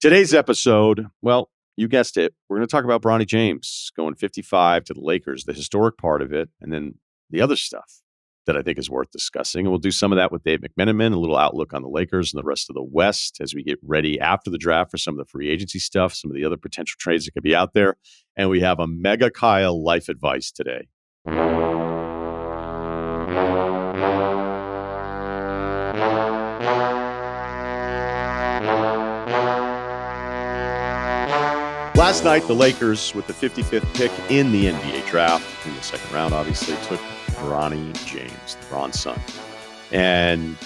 Today's episode, well, you guessed it. We're going to talk about Bronny James going 55 to the Lakers, the historic part of it, and then the other stuff that I think is worth discussing. And we'll do some of that with Dave McMenamin, a little outlook on the Lakers and the rest of the West as we get ready after the draft for some of the free agency stuff, some of the other potential trades that could be out there. And we have a Mega Kyle life advice today. Last night, the Lakers, with the 55th pick in the NBA draft, in the second round, obviously, took Bronny James, the Bron's son. And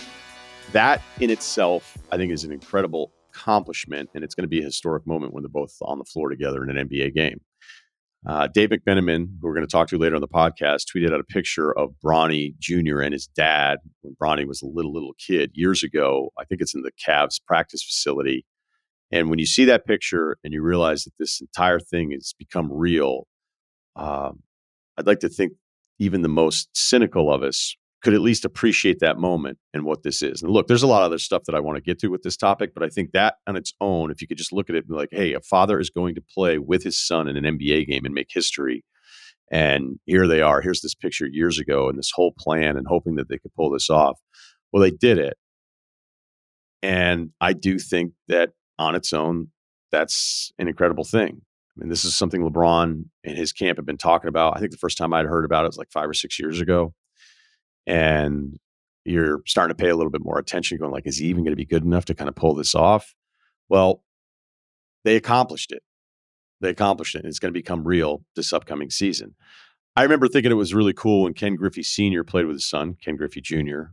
that in itself, I think, is an incredible accomplishment, and it's going to be a historic moment when they're both on the floor together in an NBA game. Dave McMenamin, who we're going to talk to later on the podcast, tweeted out a picture of Bronny Jr. and his dad when Bronny was a little kid years ago. I think it's in the Cavs practice facility. And when you see that picture and you realize that this entire thing has become real, I'd like to think even the most cynical of us could at least appreciate that moment and what this is. And look, there's a lot of other stuff that I want to get to with this topic, but I think that on its own, if you could just look at it and be like, hey, a father is going to play with his son in an NBA game and make history. And here they are. Here's this picture years ago and this whole plan and hoping that they could pull this off. Well, they did it. And I do think that on its own, that's an incredible thing. I mean, this is something LeBron and his camp have been talking about. I think the first time I'd heard about it was like 5 or 6 years ago. And you're starting to pay a little bit more attention, going like, is he even going to be good enough to kind of pull this off? Well, they accomplished it. And it's going to become real this upcoming season. I remember thinking it was really cool when Ken Griffey Sr. played with his son, Ken Griffey Jr.,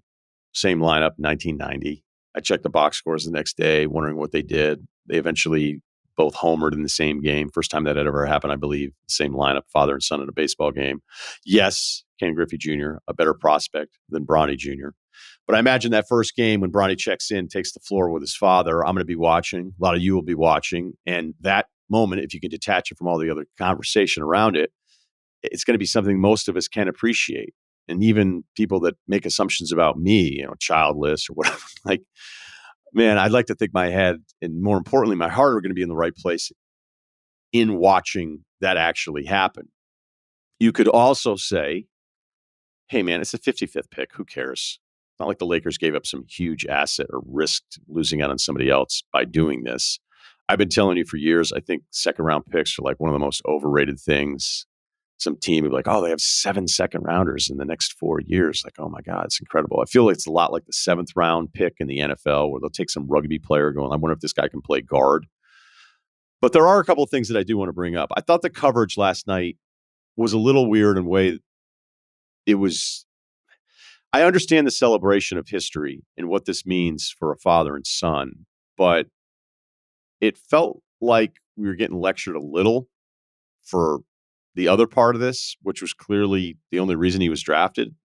same lineup, 1990. I checked the box scores the next day, wondering what they did. They eventually both homered in the same game. First time that had ever happened, I believe. Same lineup, father and son in a baseball game. Yes, Ken Griffey Jr., a better prospect than Bronny Jr. But I imagine that first game when Bronny checks in, takes the floor with his father, I'm going to be watching. A lot of you will be watching. And that moment, if you can detach it from all the other conversation around it, it's going to be something most of us can appreciate. And even people that make assumptions about me, childless or whatever, like, man, I'd like to think my head and more importantly, my heart are going to be in the right place in watching that actually happen. You could also say, hey, man, it's the 55th pick. Who cares? It's not like the Lakers gave up some huge asset or risked losing out on somebody else by doing this. I've been telling you for years, I think second round picks are like one of the most overrated things. Some team would be like, oh, they have 7 second rounders in the next 4 years. Like, oh my God, it's incredible. I feel like it's a lot like the 7th round pick in the NFL where they'll take some rugby player going, I wonder if this guy can play guard. But there are a couple of things that I do want to bring up. I thought the coverage last night was a little weird in a way. I understand the celebration of history and what this means for a father and son, but it felt like we were getting lectured a little for the other part of this, which was clearly the only reason he was drafted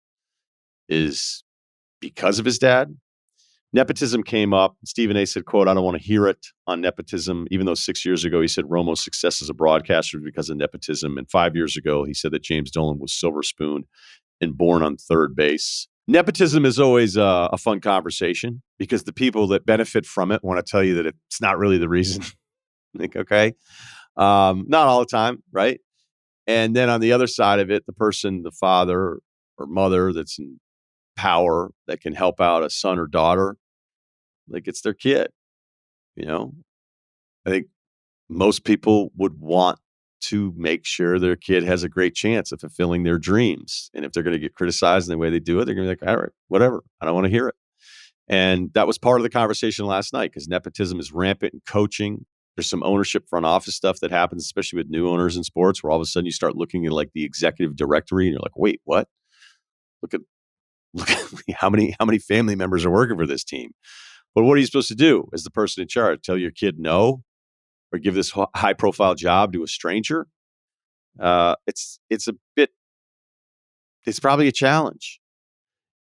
is because of his dad. Nepotism came up. Stephen A said, quote, I don't want to hear it on nepotism, even though 6 years ago he said Romo's success as a broadcaster was because of nepotism. And 5 years ago, he said that James Dolan was silver spoon and born on third base. Nepotism is always a fun conversation because the people that benefit from it want to tell you that it's not really the reason. Like, okay, not all the time, right? And then on the other side of it, the person, the father or mother that's in power that can help out a son or daughter, like it's their kid. I think most people would want to make sure their kid has a great chance of fulfilling their dreams. And if they're going to get criticized in the way they do it, they're going to be like, all right, whatever. I don't want to hear it. And that was part of the conversation last night because nepotism is rampant in coaching. There's some ownership front office stuff that happens, especially with new owners in sports, where all of a sudden you start looking at like the executive directory and you're like, wait, what? Look at how many family members are working for this team. But what are you supposed to do as the person in charge? Tell your kid no or give this high profile job to a stranger? It's probably a challenge.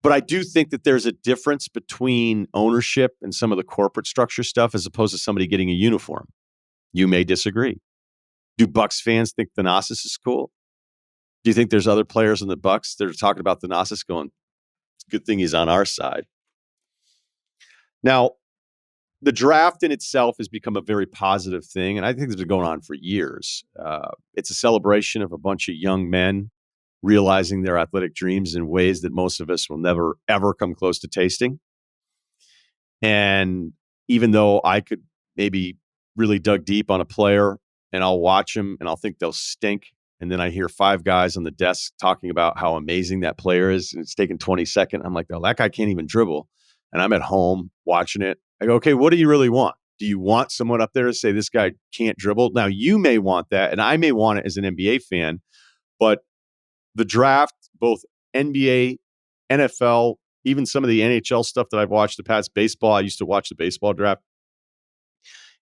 But I do think that there's a difference between ownership and some of the corporate structure stuff as opposed to somebody getting a uniform. You may disagree. Do Bucks fans think Thanasis is cool? Do you think there's other players in the Bucks that are talking about Thanasis going, it's a good thing he's on our side? Now, the draft in itself has become a very positive thing, and I think it's been going on for years. It's a celebration of a bunch of young men realizing their athletic dreams in ways that most of us will never, ever come close to tasting. And even though I could maybe really dug deep on a player and I'll watch them and I'll think they'll stink, and then I hear 5 guys on the desk talking about how amazing that player is, and it's taking 20 seconds. I'm like, oh, that guy can't even dribble. And I'm at home watching it. I go, okay, what do you really want? Do you want someone up there to say this guy can't dribble? Now, you may want that, and I may want it as an NBA fan, but the draft, both NBA, NFL, even some of the NHL stuff that I've watched the past, baseball, I used to watch the baseball draft.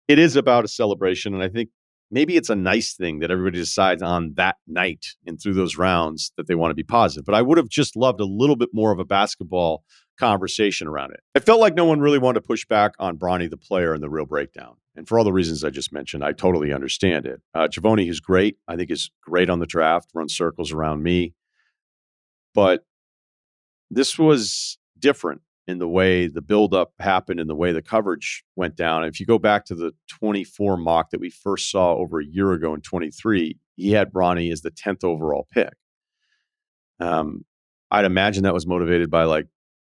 It is about a celebration, and I think maybe it's a nice thing that everybody decides on that night and through those rounds that they want to be positive. But I would have just loved a little bit more of a basketball conversation around it. I felt like no one really wanted to push back on Bronny, the player, and the real breakdown. And for all the reasons I just mentioned, I totally understand it. Javonte, who's great, I think is great on the draft, runs circles around me. But this was different in the way the buildup happened and the way the coverage went down. If you go back to the 24 mock that we first saw over a year ago in 23, he had Bronny as the 10th overall pick. I'd imagine that was motivated by like,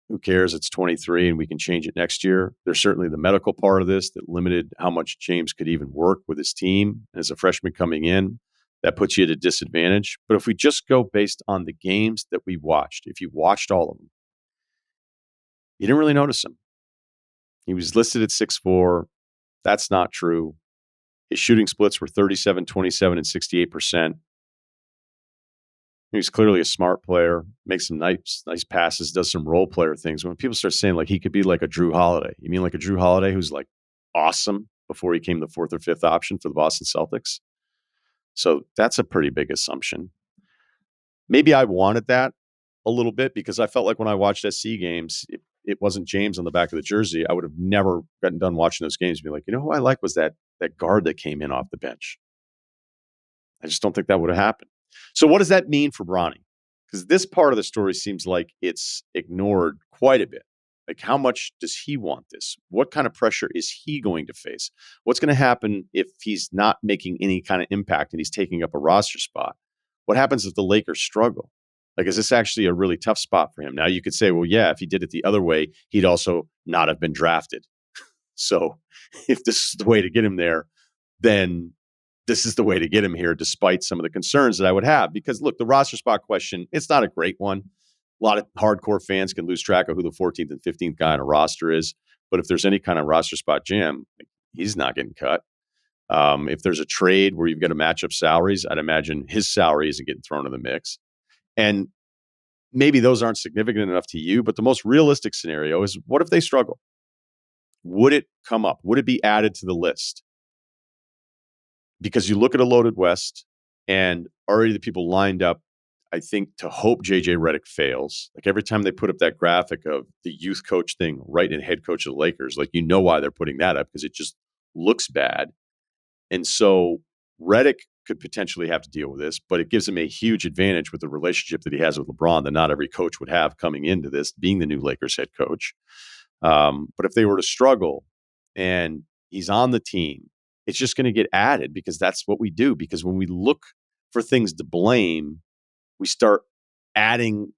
who cares? It's 23 and we can change it next year. There's certainly the medical part of this that limited how much James could even work with his team. As a freshman coming in, that puts you at a disadvantage. But if we just go based on the games that we watched, if you watched all of them, you didn't really notice him. He was listed at 6'4". That's not true. His shooting splits were 37, 27, and 68%. He's clearly a smart player, makes some nice passes, does some role player things. When people start saying like he could be like a Drew Holiday, you mean like a Drew Holiday who's like awesome before he came the 4th or 5th option for the Boston Celtics? So that's a pretty big assumption. Maybe I wanted that a little bit because I felt like when I watched SC games, it wasn't James on the back of the jersey, I would have never gotten done watching those games and be like, you know who I like was that guard that came in off the bench. I just don't think that would have happened. So what does that mean for Bronny? Because this part of the story seems like it's ignored quite a bit. Like, how much does he want this? What kind of pressure is he going to face? What's going to happen if he's not making any kind of impact and he's taking up a roster spot? What happens if the Lakers struggle? Like, is this actually a really tough spot for him? Now, you could say, well, yeah, if he did it the other way, he'd also not have been drafted. So if this is the way to get him there, then this is the way to get him here, despite some of the concerns that I would have. Because, look, the roster spot question, it's not a great one. A lot of hardcore fans can lose track of who the 14th and 15th guy on a roster is. But if there's any kind of roster spot jam, he's not getting cut. If there's a trade where you've got to match up salaries, I'd imagine his salary isn't getting thrown in the mix. And maybe those aren't significant enough to you, but the most realistic scenario is, what if they struggle? Would it come up? Would it be added to the list? Because you look at a loaded West and already the people lined up, I think, to hope JJ Redick fails. Like, every time they put up that graphic of the youth coach thing right in head coach of the Lakers, like, you know why they're putting that up, because it just looks bad. And so Redick could potentially have to deal with this, but it gives him a huge advantage with the relationship that he has with LeBron that not every coach would have coming into this, being the new Lakers head coach. But if they were to struggle and he's on the team, it's just going to get added, because that's what we do. Because when we look for things to blame, we start adding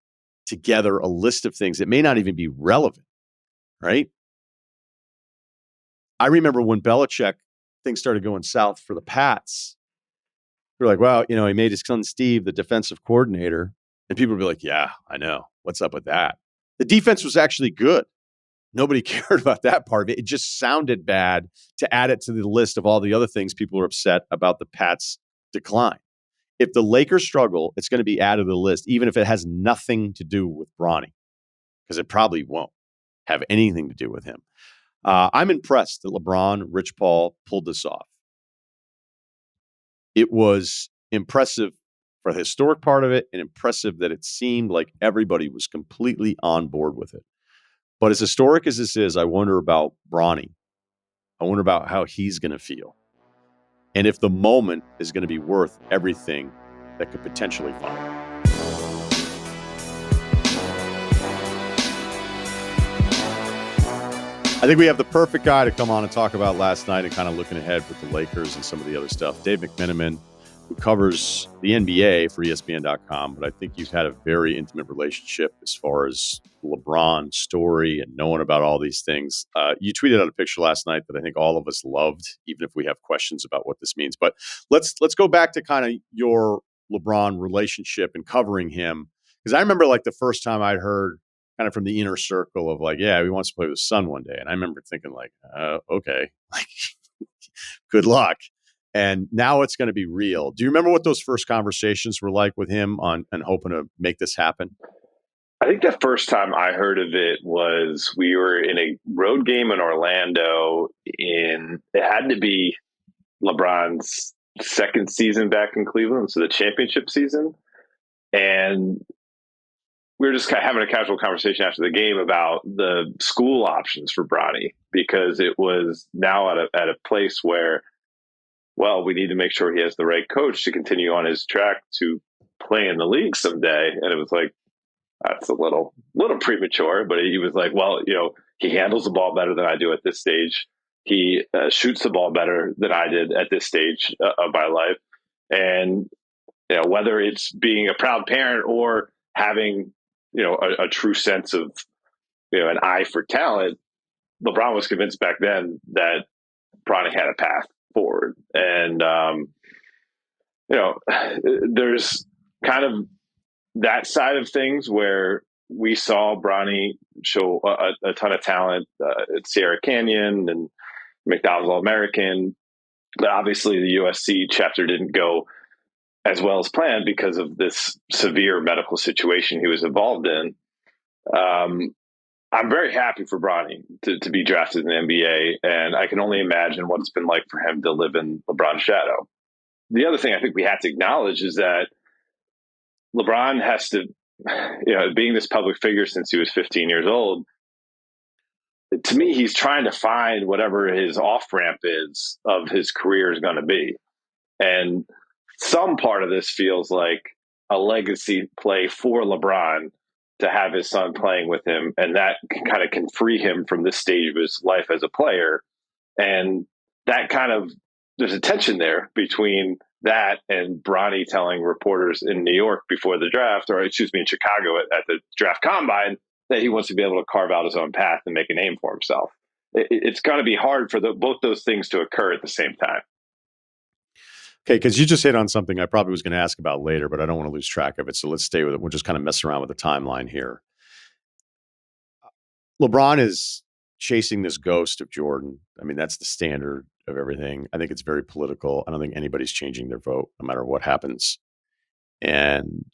together a list of things that may not even be relevant, right? I remember when Belichick, things started going south for the Pats. You're like, wow, he made his son Steve the defensive coordinator. And people would be like, yeah, I know. What's up with that? The defense was actually good. Nobody cared about that part of it. It just sounded bad to add it to the list of all the other things people are upset about the Pats' decline. If the Lakers struggle, it's going to be added to the list, even if it has nothing to do with Bronny, because it probably won't have anything to do with him. I'm impressed that LeBron, Rich Paul pulled this off. It was impressive for the historic part of it, and impressive that it seemed like everybody was completely on board with it. But as historic as this is, I wonder about Bronny. I wonder about how he's going to feel. And if the moment is going to be worth everything that could potentially follow. I think we have the perfect guy to come on and talk about last night and kind of looking ahead with the Lakers and some of the other stuff. Dave McMenamin, who covers the NBA for ESPN.com, but I think you've had a very intimate relationship as far as LeBron's story and knowing about all these things. You tweeted out a picture last night that I think all of us loved, even if we have questions about what this means. But let's go back to kind of your LeBron relationship and covering him, because I remember like the first time I'd heard kind of from the inner circle of like, yeah, he wants to play with his son one day. And I remember thinking like, okay, like good luck. And now it's going to be real. Do you remember what those first conversations were like with him on and hoping to make this happen? I think the first time I heard of it was we were in a road game in Orlando it had to be LeBron's second season back in Cleveland, so the championship season. And we were just kind of having a casual conversation after the game about the school options for Bronny, because it was now at a place where, well, we need to make sure he has the right coach to continue on his track to play in the league someday. And it was like, that's a little premature, but he was like, well, he handles the ball better than I do at this stage. He shoots the ball better than I did at this stage of my life. And, whether it's being a proud parent or having, a true sense of, an eye for talent, LeBron was convinced back then that Bronny had a path forward. And, there's kind of that side of things where we saw Bronny show a ton of talent at Sierra Canyon and McDonald's All-American. But obviously the USC chapter didn't go as well as planned because of this severe medical situation he was involved in. I'm very happy for Bronny to be drafted in the NBA, and I can only imagine what it's been like for him to live in LeBron's shadow. The other thing I think we have to acknowledge is that LeBron has to, being this public figure since he was 15 years old, to me, he's trying to find whatever his off ramp is of his career is going to be. And some part of this feels like a legacy play for LeBron to have his son playing with him. And that can free him from this stage of his life as a player. And that there's a tension there between that and Bronny telling reporters in New York before the draft, or excuse me, in Chicago at the draft combine, that he wants to be able to carve out his own path and make a name for himself. It's going to be hard for both those things to occur at the same time. Okay, because you just hit on something I probably was going to ask about later, but I don't want to lose track of it. So let's stay with it. We'll just kind of mess around with the timeline here. LeBron is chasing this ghost of Jordan. I mean, that's the standard of everything. I think it's very political. I don't think anybody's changing their vote, no matter what happens. And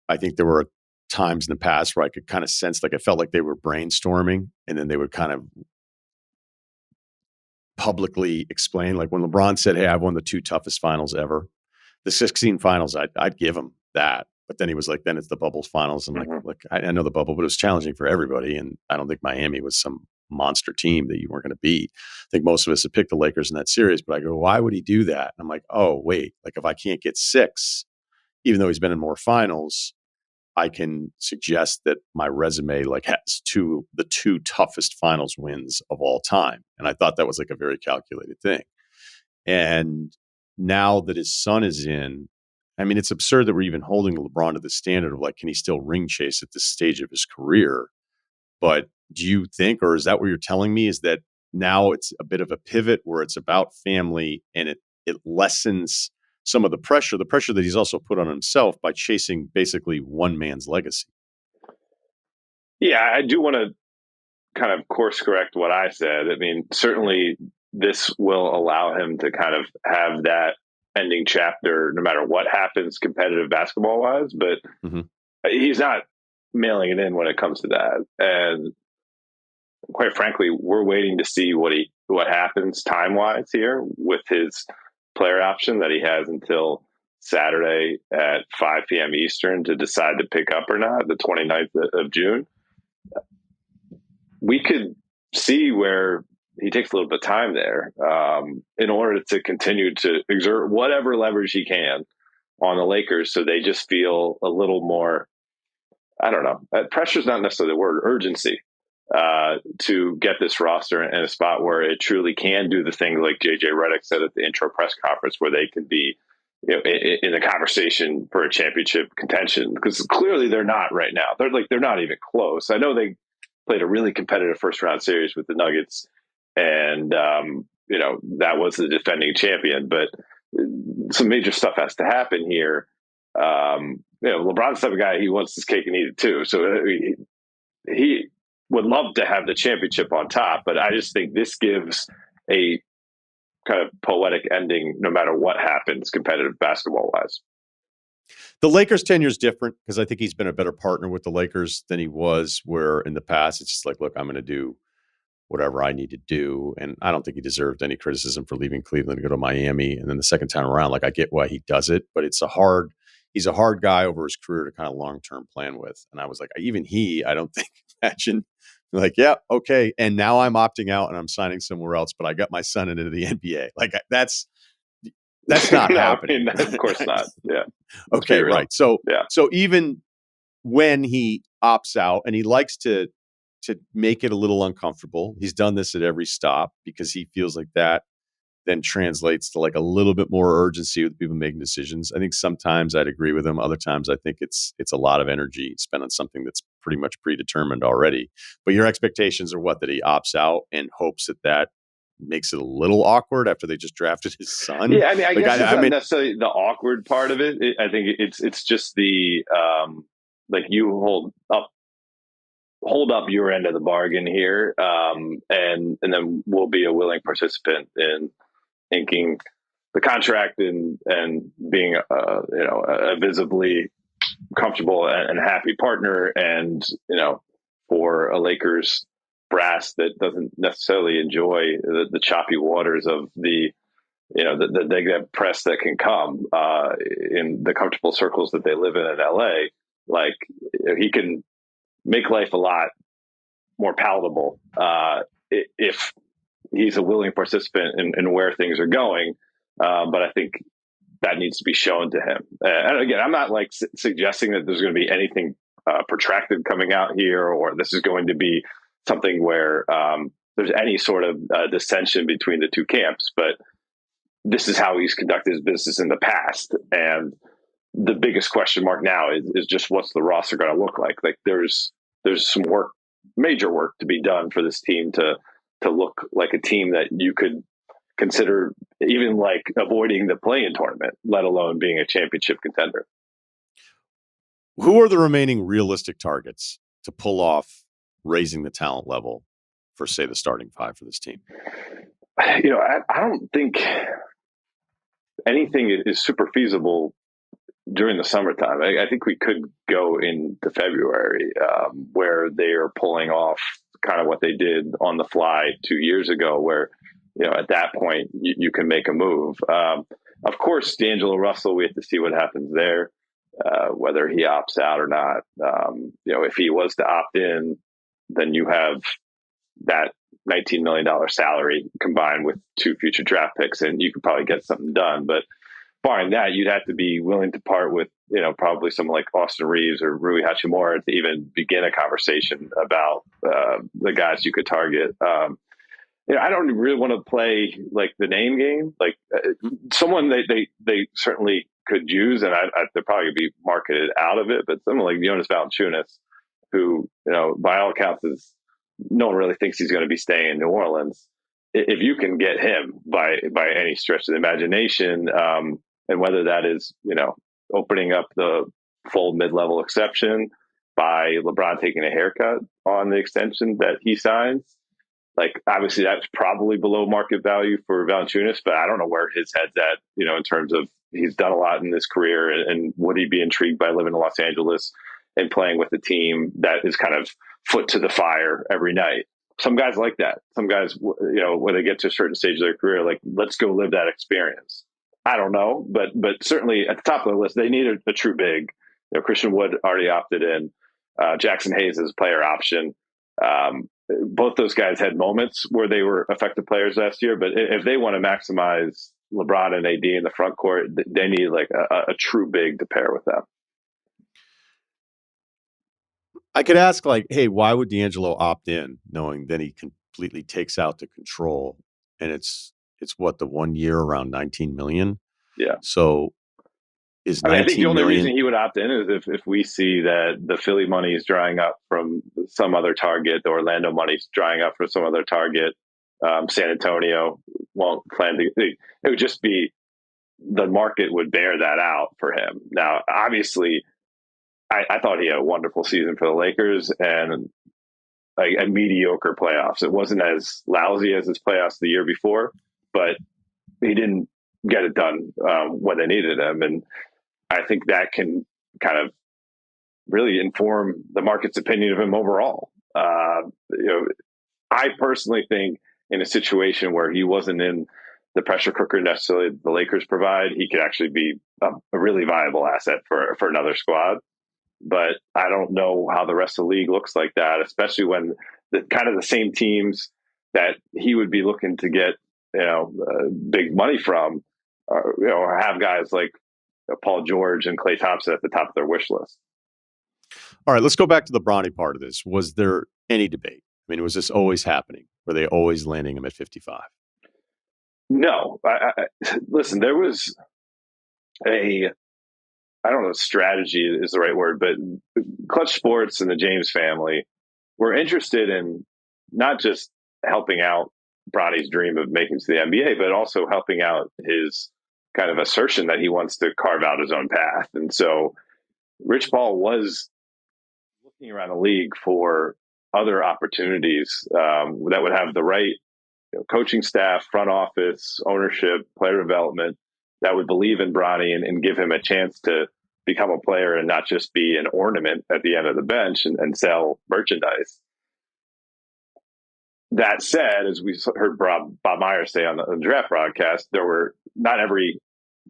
I think there were times in the past where I could kind of sense, like, it felt like they were brainstorming, and then they would kind of publicly explain, like when LeBron said, hey, I've won the 2 toughest finals ever. The 16 finals, I'd give him that. But then he was like, then it's the bubbles finals. And like, I know the bubble, but it was challenging for everybody. And I don't think Miami was some monster team that you weren't going to beat. I think most of us have picked the Lakers in that series, but I go, why would he do that? And I'm like, oh, wait, like if I can't get 6, even though he's been in more finals, I can suggest that my resume has the 2 toughest finals wins of all time. And I thought that was like a very calculated thing. And now that his son is in, I mean, it's absurd that we're even holding LeBron to the standard of like, can he still ring chase at this stage of his career? But do you think, or is that what you're telling me, is that now it's a bit of a pivot where it's about family and it lessens some of the pressure that he's also put on himself by chasing basically one man's legacy? Yeah, I do want to kind of course correct what I said. I mean, certainly this will allow him to kind of have that ending chapter no matter what happens competitive basketball wise, but he's not mailing it in when it comes to that. And quite frankly, we're waiting to see what happens time wise here with his player option that he has until Saturday at 5 p.m. Eastern to decide to pick up or not, the 29th of June. We could see where he takes a little bit of time there in order to continue to exert whatever leverage he can on the Lakers so they just feel a little more, I don't know, pressure's not necessarily the word, urgency to get this roster in a spot where it truly can do the thing like JJ Redick said at the intro press conference, where they can be, in a conversation for a championship contention, because clearly they're not right now. They're not even close. I know they played a really competitive first round series with the Nuggets, and that was the defending champion, but some major stuff has to happen here. LeBron's the type of guy, he wants his cake and eat it too. So he would love to have the championship on top, but I just think this gives a kind of poetic ending no matter what happens competitive basketball wise. The Lakers' tenure is different because I think he's been a better partner with the Lakers than he was, where in the past it's just like, look, I'm going to do whatever I need to do. And I don't think he deserved any criticism for leaving Cleveland to go to Miami. And then the second time around, like, I get why he does it, but he's a hard guy over his career to kind of long-term plan with. And I was like, I don't think, imagine like, yeah, okay. And now I'm opting out and I'm signing somewhere else, but I got my son into the NBA. Like that's not happening. Of course not. Yeah. Okay. Right. So even when he opts out, and he likes to make it a little uncomfortable, he's done this at every stop because he feels like that then translates to like a little bit more urgency with people making decisions. I think sometimes I'd agree with him. Other times I think it's a lot of energy spent on something that's pretty much predetermined already. But your expectations are what? That he opts out and hopes that makes it a little awkward after they just drafted his son. Yeah, I mean, I guess it's not necessarily the awkward part of it. I think it's just the like, you hold up your end of the bargain here, and then we'll be a willing participant in inking the contract and being a visibly comfortable and happy partner, and for a Lakers brass that doesn't necessarily enjoy the choppy waters of the negative press that can come in the comfortable circles that they live in LA. Like, he can make life a lot more palatable if he's a willing participant in where things are going. But I think that needs to be shown to him. And again, I'm not like suggesting that there's going to be anything protracted coming out here, or this is going to be something where there's any sort of dissension between the two camps. But this is how he's conducted his business in the past. And the biggest question mark now is just, what's the roster going to look like? Like, there's some work, major work to be done for this team to look like a team that you could consider even like avoiding the play-in tournament, let alone being a championship contender. Who are the remaining realistic targets to pull off raising the talent level for, say, the starting five for this team? I don't think anything is super feasible during the summertime. I think we could go into February where they are pulling off kind of what they did on the fly 2 years ago, where, at that point you can make a move. Of course, D'Angelo Russell, we have to see what happens there, whether he opts out or not. If he was to opt in, then you have that $19 million salary combined with 2 future draft picks, and you could probably get something done. But barring that, you'd have to be willing to part with, probably someone like Austin Reeves or Rui Hachimura to even begin a conversation about the guys you could target. I don't really want to play like the name game. Like someone they certainly could use, and they'll probably be marketed out of it. But someone like Jonas Valanciunas, who by all accounts is, no one really thinks he's going to be staying in New Orleans. If you can get him by any stretch of the imagination, and whether that is opening up the full mid-level exception by LeBron taking a haircut on the extension that he signs. Like, obviously that's probably below market value for Valanciunas, but I don't know where his head's at, in terms of, he's done a lot in his career, and would he be intrigued by living in Los Angeles and playing with a team that is kind of foot to the fire every night? Some guys like that. Some guys, when they get to a certain stage of their career, like, let's go live that experience. I don't know, but certainly at the top of the list, they need a true big. Christian Wood already opted in. Jackson Hayes is player option. Both those guys had moments where they were effective players last year, but if they want to maximize LeBron and AD in the front court, they need like a true big to pair with them. I could ask, like, hey, why would D'Angelo opt in, knowing then he completely takes out the control, and it's what, the 1 year around 19 million. Yeah. So is I mean, I think the 19 only reason million? he would opt in is if we see that the Philly money is drying up from some other target, the Orlando money is drying up from some other target. San Antonio won't plan to. It would just be the market would bear that out for him. Now, obviously, I thought he had a wonderful season for the Lakers and a mediocre playoffs. It wasn't as lousy as his playoffs the year before, but he didn't get it done when they needed him. And I think that can kind of really inform the market's opinion of him overall. I personally think in a situation where he wasn't in the pressure cooker necessarily the Lakers provide, he could actually be a really viable asset for another squad. But I don't know how the rest of the league looks like that, especially when the kind of the same teams that he would be looking to get, big money from, or have guys like Paul George and Klay Thompson at the top of their wish list. All right, let's go back to the Bronny part of this. Was there any debate? I mean, was this always happening? Were they always landing him at 55? No, listen, there was I don't know if strategy is the right word, but Clutch Sports and the James family were interested in not just helping out Bronny's dream of making to the NBA, but also helping out his kind of assertion that he wants to carve out his own path. And so Rich Paul was looking around the league for other opportunities that would have the right coaching staff, front office, ownership, player development that would believe in Bronny and give him a chance to become a player and not just be an ornament at the end of the bench and sell merchandise. That said, as we heard Bob Myers say on the draft broadcast, not every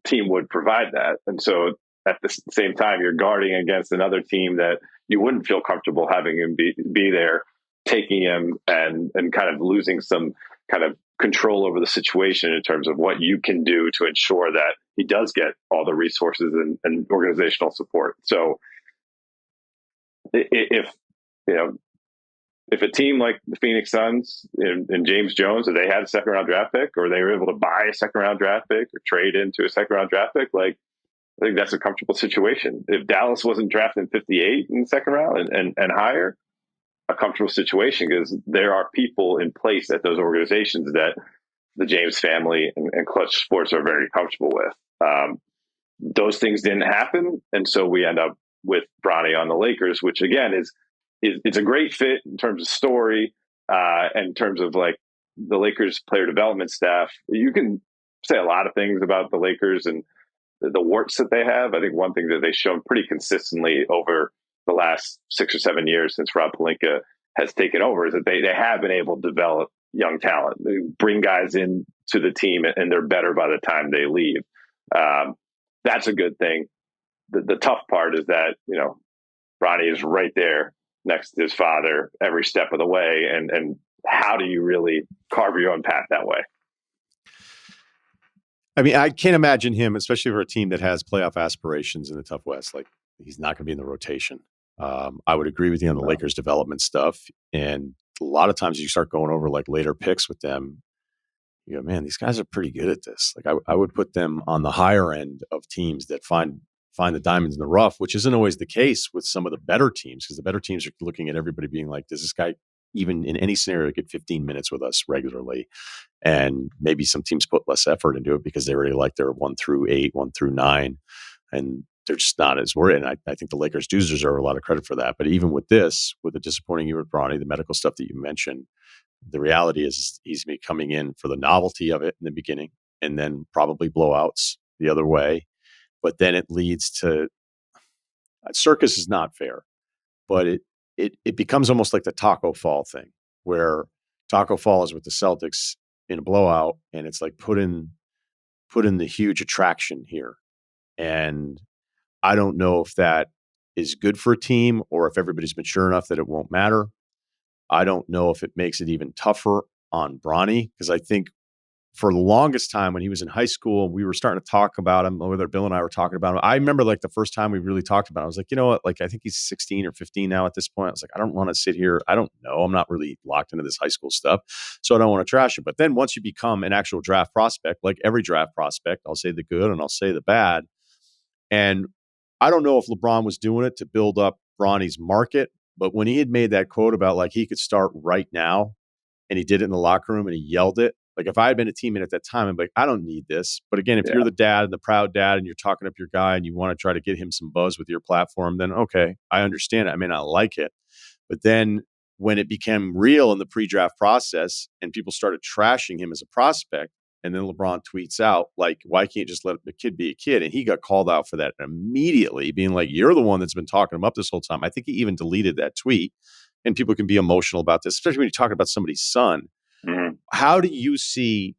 team would provide that. And so at the same time, you're guarding against another team that you wouldn't feel comfortable having him be there, taking him and kind of losing some kind of control over the situation in terms of what you can do to ensure that he does get all the resources and organizational support. So if, if a team like the Phoenix Suns and James Jones, if they had a second round draft pick or they were able to buy a second round draft pick or trade into a second round draft pick, like, I think that's a comfortable situation. If Dallas wasn't drafting 58 in the second round and higher, a comfortable situation because there are people in place at those organizations that the James family and Clutch Sports are very comfortable with. Those things didn't happen. And so we end up with Bronny on the Lakers, which again is it's a great fit in terms of story and in terms of like the Lakers player development staff. You can say a lot of things about the Lakers and the warts that they have. I think one thing that they've shown pretty consistently over the last 6 or 7 years since Rob Pelinka has taken over is that they have been able to develop young talent, they bring guys in to the team and they're better by the time they leave. That's a good thing. The tough part is that, Bronny is right there next to his father every step of the way. And how do you really carve your own path that way? I mean, I can't imagine him, especially for a team that has playoff aspirations in the tough West. Like, he's not going to be in the rotation. I would agree with you on the Lakers development stuff. And a lot of times you start going over like later picks with them, you go, man, these guys are pretty good at this. Like, I would put them on the higher end of teams that find the diamonds in the rough, which isn't always the case with some of the better teams, because the better teams are looking at everybody being like, does this guy even in any scenario get 15 minutes with us regularly? And maybe some teams put less effort into it because they really like their 1 through 8, 1 through 9, and they're just not as worried. And I think the Lakers do deserve a lot of credit for that. But even with this, with the disappointing year with Bronny, the medical stuff that you mentioned, the reality is he's be coming in for the novelty of it in the beginning and then probably blowouts the other way. But then it leads to circus is not fair, but it becomes almost like the Taco Fall thing, where Taco Fall is with the Celtics in a blowout, and it's like put in the huge attraction here. And I don't know if that is good for a team or if everybody's mature enough that it won't matter. I don't know if it makes it even tougher on Bronny, because I think for the longest time when he was in high school, we were starting to talk about him, whether Bill and I were talking about him. I remember like the first time we really talked about him, I was like, you know what? Like, I think he's 16 or 15 now at this point. I was like, I don't want to sit here. I don't know. I'm not really locked into this high school stuff. So I don't want to trash it. But then once you become an actual draft prospect, like every draft prospect, I'll say the good and I'll say the bad. And I don't know if LeBron was doing it to build up Bronny's market, but when he had made that quote about like he could start right now and he did it in the locker room and he yelled it, like if I had been a teammate at that time, I'm like, I don't need this. But again, if you're the dad and the proud dad and you're talking up your guy and you want to try to get him some buzz with your platform, then okay, I understand it. I may not like it. But then when it became real in the pre-draft process and people started trashing him as a prospect, and then LeBron tweets out, like, why can't you just let the kid be a kid? And he got called out for that immediately, being like, you're the one that's been talking him up this whole time. I think he even deleted that tweet. And people can be emotional about this, especially when you're talking about somebody's son. Mm-hmm. How do you see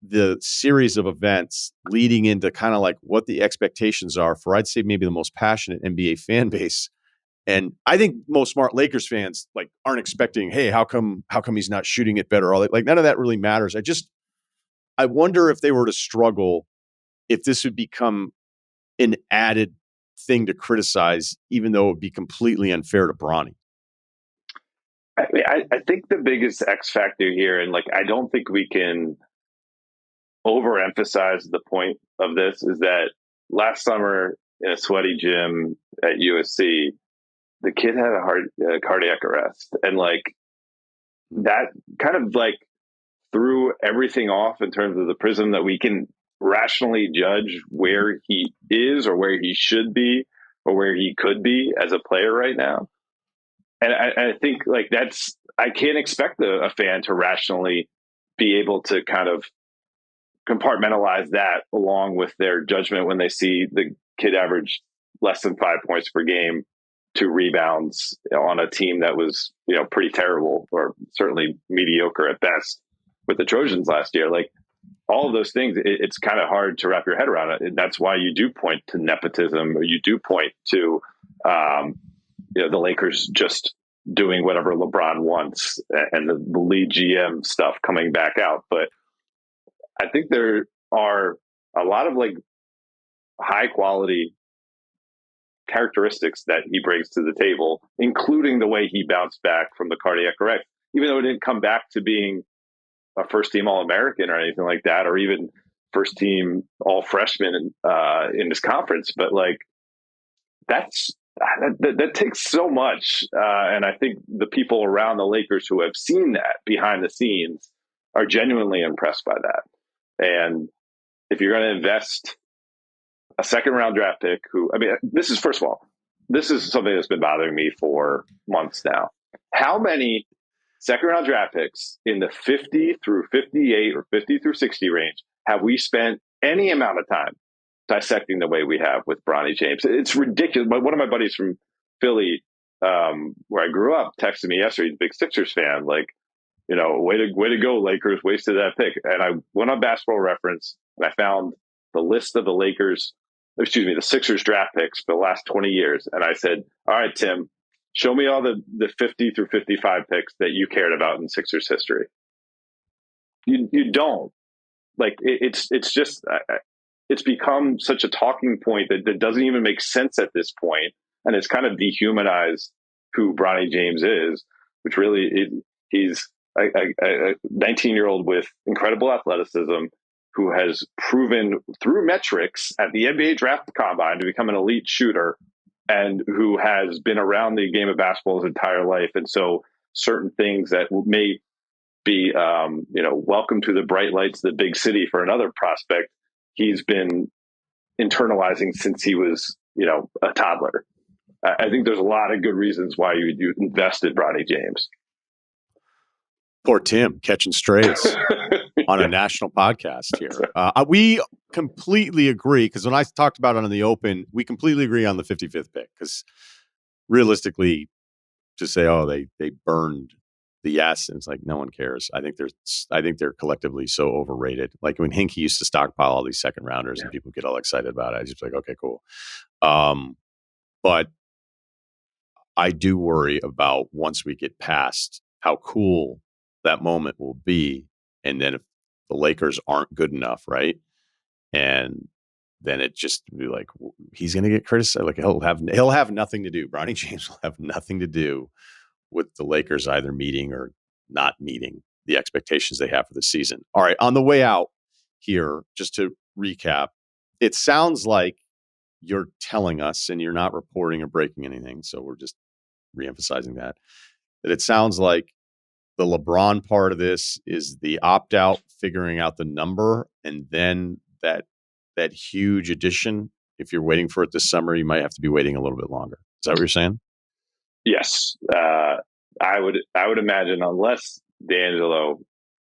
the series of events leading into kind of like what the expectations are for, I'd say, maybe the most passionate NBA fan base? And I think most smart Lakers fans like aren't expecting, hey, how come he's not shooting it better? Like none of that really matters. I wonder if they were to struggle, if this would become an added thing to criticize, even though it would be completely unfair to Bronny. I mean, I think the biggest X factor here, and like I don't think we can overemphasize the point of this, is that last summer in a sweaty gym at USC, the kid had a cardiac arrest, and like that kind of like threw everything off in terms of the prism that we can rationally judge where he is or where he should be or where he could be as a player right now. And I think like I can't expect a fan to rationally be able to kind of compartmentalize that along with their judgment when they see the kid average less than 5 points per game, 2 rebounds on a team that was, pretty terrible or certainly mediocre at best with the Trojans last year. Like all of those things, it's kind of hard to wrap your head around it. And that's why you do point to nepotism, or you do point to, the Lakers just doing whatever LeBron wants and the lead GM stuff coming back out. But I think there are a lot of like high quality characteristics that he brings to the table, including the way he bounced back from the cardiac arrest, even though it didn't come back to being a first team All-American or anything like that, or even first team all freshman in this conference. But like that takes so much. And I think the people around the Lakers who have seen that behind the scenes are genuinely impressed by that. And if you're going to invest a second round draft pick this is something that's been bothering me for months now. How many second round draft picks in the 50 through 58 or 50 through 60 range have we spent any amount of time dissecting the way we have with Bronny James? It's ridiculous. But one of my buddies from Philly, where I grew up, texted me yesterday. He's a big Sixers fan. Like, way to go, Lakers, wasted that pick. And I went on Basketball Reference and I found the list of the Sixers draft picks for the last 20 years. And I said, all right, Tim, show me all the 50 through 55 picks that you cared about in Sixers history. You don't. Like, it's just, it's become such a talking point that doesn't even make sense at this point. And it's kind of dehumanized who Bronny James is, which really, he's a 19-year-old with incredible athleticism who has proven through metrics at the NBA draft combine to become an elite shooter, and who has been around the game of basketball his entire life. And so certain things that may be, welcome to the bright lights of the big city for another prospect, he's been internalizing since he was, a toddler. I think there's a lot of good reasons why you invested Bronny James. Poor Tim catching strays on a national podcast here. We completely agree, because when I talked about it in the open, we completely agree on the 55th pick, because realistically, to say, oh, they burned the essence, like no one cares. I think they're collectively so overrated. Like when Hinkie used to stockpile all these second rounders and people get all excited about it, I just like, okay, cool. But I do worry about once we get past how cool that moment will be, and then if the Lakers aren't good enough, right? And then it just be like he's going to get criticized. Like he'll have nothing to do. Bronny James will have nothing to do with the Lakers either meeting or not meeting the expectations they have for the season. All right, on the way out here, just to recap, it sounds like you're telling us, and you're not reporting or breaking anything, so we're just reemphasizing that it sounds like the LeBron part of this is the opt-out, figuring out the number, and then that huge addition. If you're waiting for it this summer, you might have to be waiting a little bit longer. Is that what you're saying? Yes. I would imagine, unless D'Angelo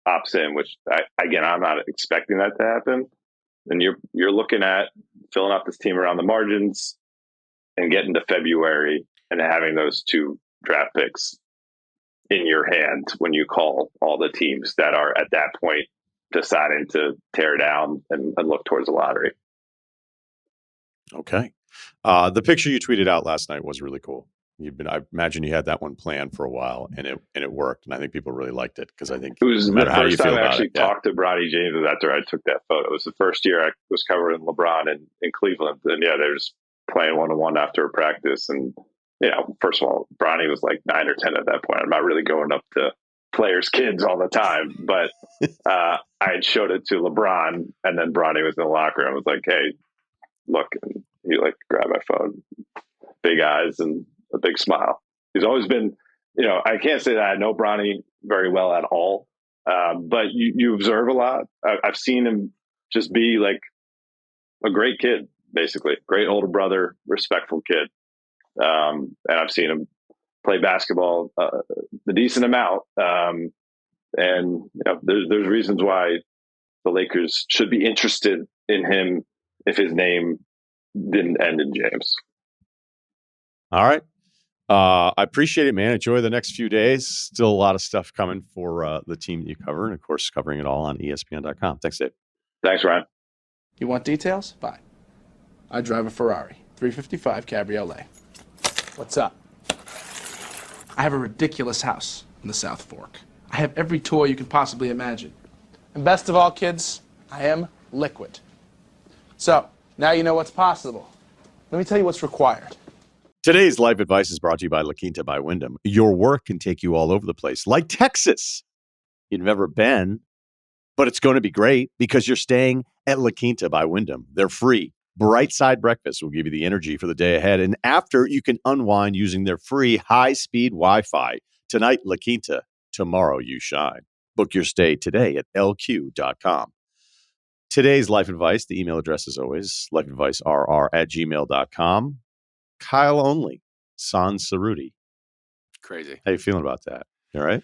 opts in, which I'm not expecting that to happen, then you're looking at filling out this team around the margins and getting to February and having those 2 draft picks in your hand when you call all the teams that are at that point deciding to tear down and look towards the lottery. Okay. The picture you tweeted out last night was really cool. I imagine you had that one planned for a while, and it worked. And I think people really liked it because I think it was no the first time I actually talked to Bronny James after I took that photo. It was the first year I was covering LeBron in Cleveland, and they're just playing 1-on-1 after a practice. And first of all, Bronny was like 9 or 10 at that point. I'm not really going up to players' kids all the time, but I had showed it to LeBron, and then Bronny was in the locker room. I was like, "Hey, look," and he grabbed my phone, big eyes and a big smile. He's always been, I can't say that I know Bronny very well at all, but you observe a lot. I've seen him just be like a great kid, basically, great older brother, respectful kid, and I've seen him play basketball a decent amount, and there's reasons why the Lakers should be interested in him if his name didn't end in James. All right. I appreciate it, man. Enjoy the next few days. Still a lot of stuff coming for the team that you cover, and of course, covering it all on ESPN.com. Thanks, Dave. Thanks, Ryan. You want details? Fine. I drive a Ferrari 355 Cabriolet. What's up? I have a ridiculous house in the South Fork. I have every toy you can possibly imagine. And best of all, kids, I am liquid. So, now you know what's possible. Let me tell you what's required. Today's life advice is brought to you by La Quinta by Wyndham. Your work can take you all over the place, like Texas. You've never been, but it's going to be great because you're staying at La Quinta by Wyndham. They're free. Bright Side Breakfast will give you the energy for the day ahead. And after, you can unwind using their free high-speed Wi-Fi. Tonight, La Quinta. Tomorrow, you shine. Book your stay today at lq.com. Today's life advice, the email address is always lifeadvicerr@gmail.com. Kyle only, Sans Cerruti. Crazy. How you feeling about that? You all right?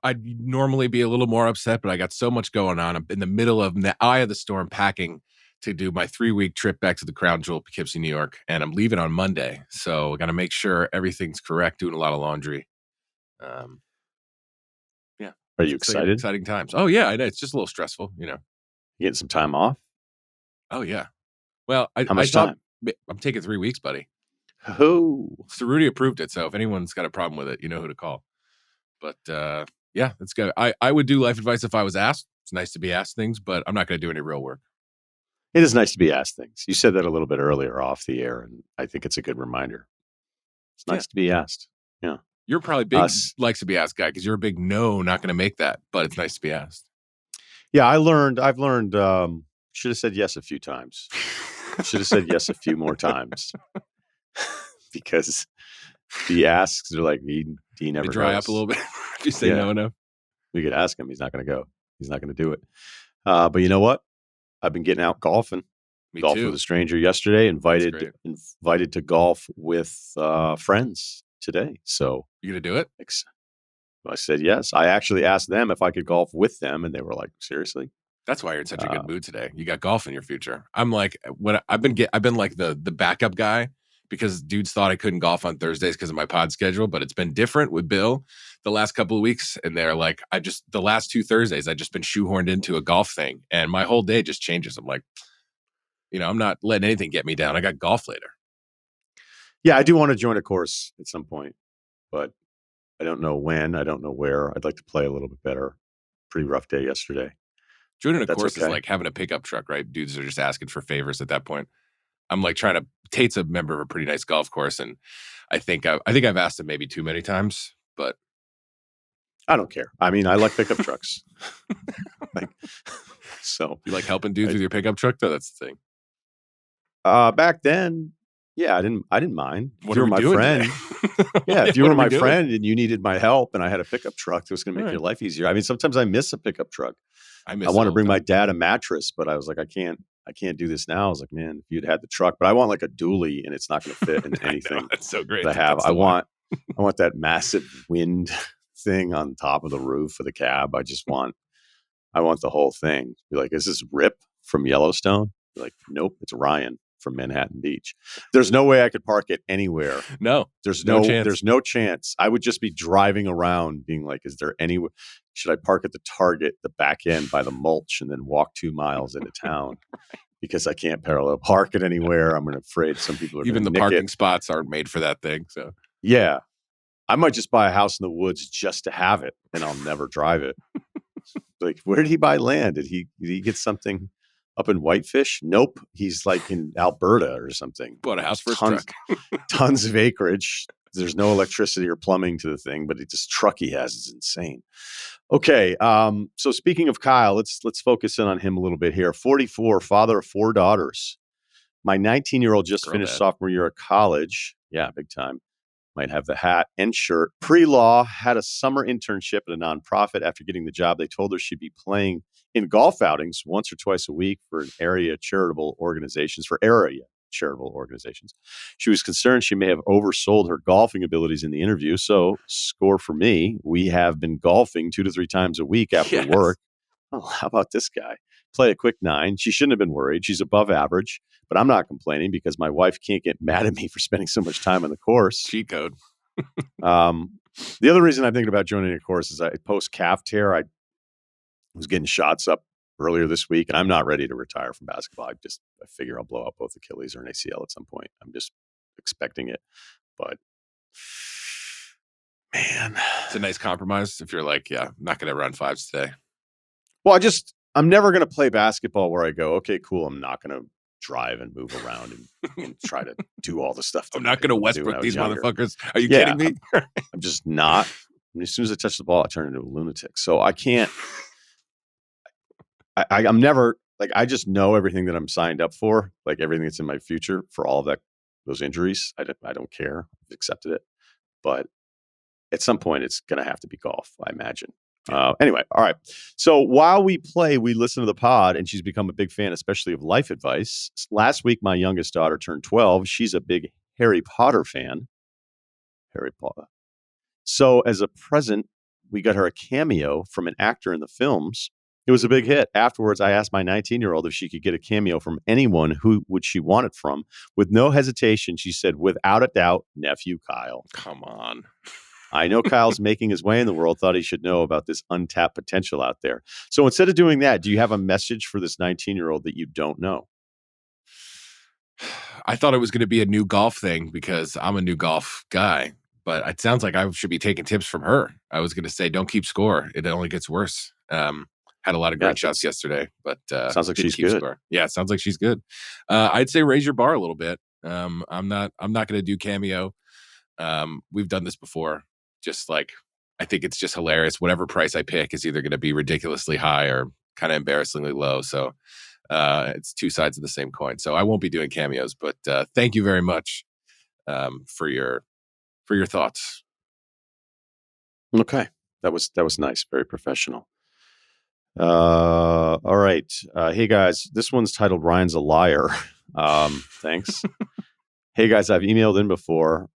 I'd normally be a little more upset, but I got so much going on. I'm in the middle of the eye of the storm, packing to do my 3-week trip back to the Crown Jewel, Poughkeepsie, New York, and I'm leaving on Monday. So I got to make sure everything's correct. Doing a lot of laundry. Yeah. Are you excited? Exciting times. Oh yeah, I know. It's just a little stressful, You getting some time off? Oh yeah. Well, How much time? I'm taking 3 weeks, buddy. Oh, Cerruti approved it, so if anyone's got a problem with it, you know who to call. But yeah, let's go. I would do life advice if I was asked. It's nice to be asked things, but I'm not going to do any real work. it is nice to be asked things. You said that a little bit earlier off the air, and I think it's a good reminder. It's nice to be asked. Yeah. You're probably big likes to be asked guy because you're a big not going to make that, but it's nice to be asked. Yeah, I've learned should have said yes a few times. Should have said yes a few more times. Because the asks are like he never they dry goes. up a little bit. If you say no enough. We could ask him. He's not going to go. He's not going to do it. But you know what? I've been getting out golfing. Me Golfed too. with a stranger yesterday. Invited to golf with friends today. So You gonna do it? I said yes. I actually asked them if I could golf with them, and they were like, "Seriously?" That's why you're in such a good mood today. You got golf in your future. I'm like, I've been like the backup guy because dudes thought I couldn't golf on Thursdays because of my pod schedule, but it's been different with Bill the last couple of weeks. And they're like, the last 2 Thursdays, I've just been shoehorned into a golf thing, and my whole day just changes. I'm like, I'm not letting anything get me down. I got golf later. Yeah, I do want to join a course at some point, but I don't know when. I don't know where. I'd like to play a little bit better pretty rough day yesterday. Joining a That's course is okay. like having a pickup truck, right? Dudes are just asking for favors at that point. I'm like Tate's a member of a pretty nice golf course, and I think I've asked him maybe too many times, but I don't care. I mean, I like pickup trucks. So you like helping dudes with your pickup truck, though? That's the thing. Back then, yeah, I didn't mind. What are we doing today? Yeah, if you were my friend and you needed my help and I had a pickup truck that was going to make your life easier. I mean, sometimes I miss a pickup truck. I want to bring my dad a mattress, but I was like, I can't do this now. I was like, man, if you'd had the truck, but I want like a dually and it's not going to fit in anything. That's so great. That I have. I want that massive wind thing on top of the roof of the cab. I want the whole thing. Be like, is this Rip from Yellowstone? Be like, nope, it's Ryan from Manhattan Beach. There's no way I could park it anywhere. No, there's no chance. There's no chance. I would just be driving around being like, is there any, should I park at the Target, the back end by the mulch and then walk 2 miles into town? Because I can't parallel park it anywhere. I'm afraid some people are even the parking spots aren't made for that thing. So yeah, I might just buy a house in the woods just to have it and I'll never drive it. Like, where did he buy land? Did he get something up in Whitefish? Nope. He's like in Alberta or something. Bought a house for his truck. Tons of acreage. There's no electricity or plumbing to the thing, but this truck he has is insane. Okay. So speaking of Kyle, let's focus in on him a little bit here. 44, father of 4 daughters. My 19-year-old just finished sophomore year of college. Yeah, big time. Might have the hat and shirt. Pre-law, had a summer internship at a nonprofit. After getting the job, they told her she'd be playing in golf outings once or twice a week for area charitable organizations. She was concerned she may have oversold her golfing abilities in the interview. So, score for me, we have been golfing 2 to 3 times a week after work. Oh, how about this guy? Play a quick 9. She shouldn't have been worried. She's above average, but I'm not complaining because my wife can't get mad at me for spending so much time on the course. Cheat code. The other reason I'm thinking about joining a course is I post calf tear. I was getting shots up earlier this week, and I'm not ready to retire from basketball. I figure I'll blow out both Achilles or an ACL at some point. I'm just expecting it, but man, it's a nice compromise. If you're like, yeah, I'm not going to run 5s today. Well, I'm never going to play basketball where I go, okay, cool. I'm not going to drive and move around and try to do all the stuff. I'm not going to Westbrook these motherfuckers. Are you kidding me? I'm just not. I mean, as soon as I touch the ball, I turn into a lunatic. So I can't. I'm never like, I just know everything that I'm signed up for, like everything that's in my future for all of those injuries. I don't care. I've accepted it. But at some point, it's going to have to be golf, I imagine. Anyway, all right. So while we play, we listen to the pod, and she's become a big fan, especially of life advice. Last week, my youngest daughter turned 12. She's a big Harry Potter fan. Harry Potter. So as a present, we got her a cameo from an actor in the films. It was a big hit. Afterwards, I asked my 19-year-old if she could get a cameo from anyone. Who would she want it from? With no hesitation, she said, without a doubt, nephew Kyle. Come on. I know Kyle's making his way in the world, thought he should know about this untapped potential out there. So instead of doing that, do you have a message for this 19-year-old that you don't know? I thought it was going to be a new golf thing because I'm a new golf guy, but it sounds like I should be taking tips from her. I was going to say, don't keep score. It only gets worse. Had a lot of great shots yesterday, but sounds like she's good. Score. Yeah, it sounds like she's good. I'd say raise your bar a little bit. I'm not going to do cameo. We've done this before. Just like, I think it's just hilarious. Whatever price I pick is either going to be ridiculously high or kind of embarrassingly low. So it's 2 sides of the same coin. So I won't be doing cameos, but thank you very much for your thoughts. Okay, that was nice. Very professional. All right. Hey guys, this one's titled Ryan's a Liar. Thanks. Hey guys, I've emailed in before.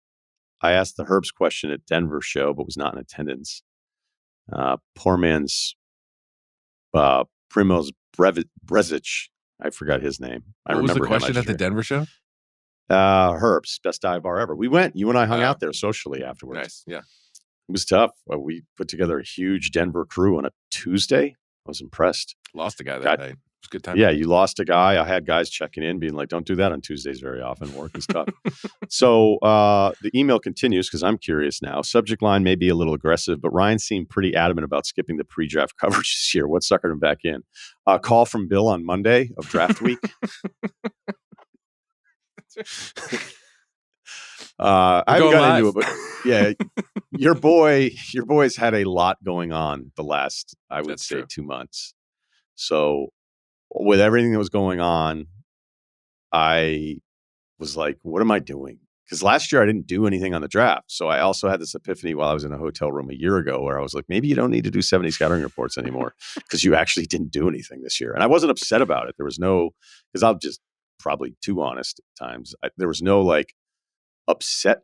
I asked the Herbs question at Denver show, but was not in attendance. Poor man's Primoz Brezic. I forgot his name. What was the question at the Denver show? Herbs, best dive bar ever. We went. You and I hung out there socially afterwards. Nice. Yeah. It was tough. We put together a huge Denver crew on a Tuesday. I was impressed. Lost a guy that night. It's a good time. Yeah, you lost a guy. I had guys checking in being like, don't do that on Tuesdays very often. Work is tough. So the email continues because I'm curious now. Subject line may be a little aggressive, but Ryan seemed pretty adamant about skipping the pre-draft coverage this year. What suckered him back in? Call from Bill on Monday of draft week. I haven't got into it, but yeah, your boy's had a lot going on the last, I would say, 2 months. So with everything that was going on, I was like, what am I doing? Because last year I didn't do anything on the draft. So I also had this epiphany while I was in a hotel room a year ago where I was like, maybe you don't need to do 70 scouting reports anymore because you actually didn't do anything this year. And I wasn't upset about it. There was no, because I'm just probably too honest at times. There was no like upset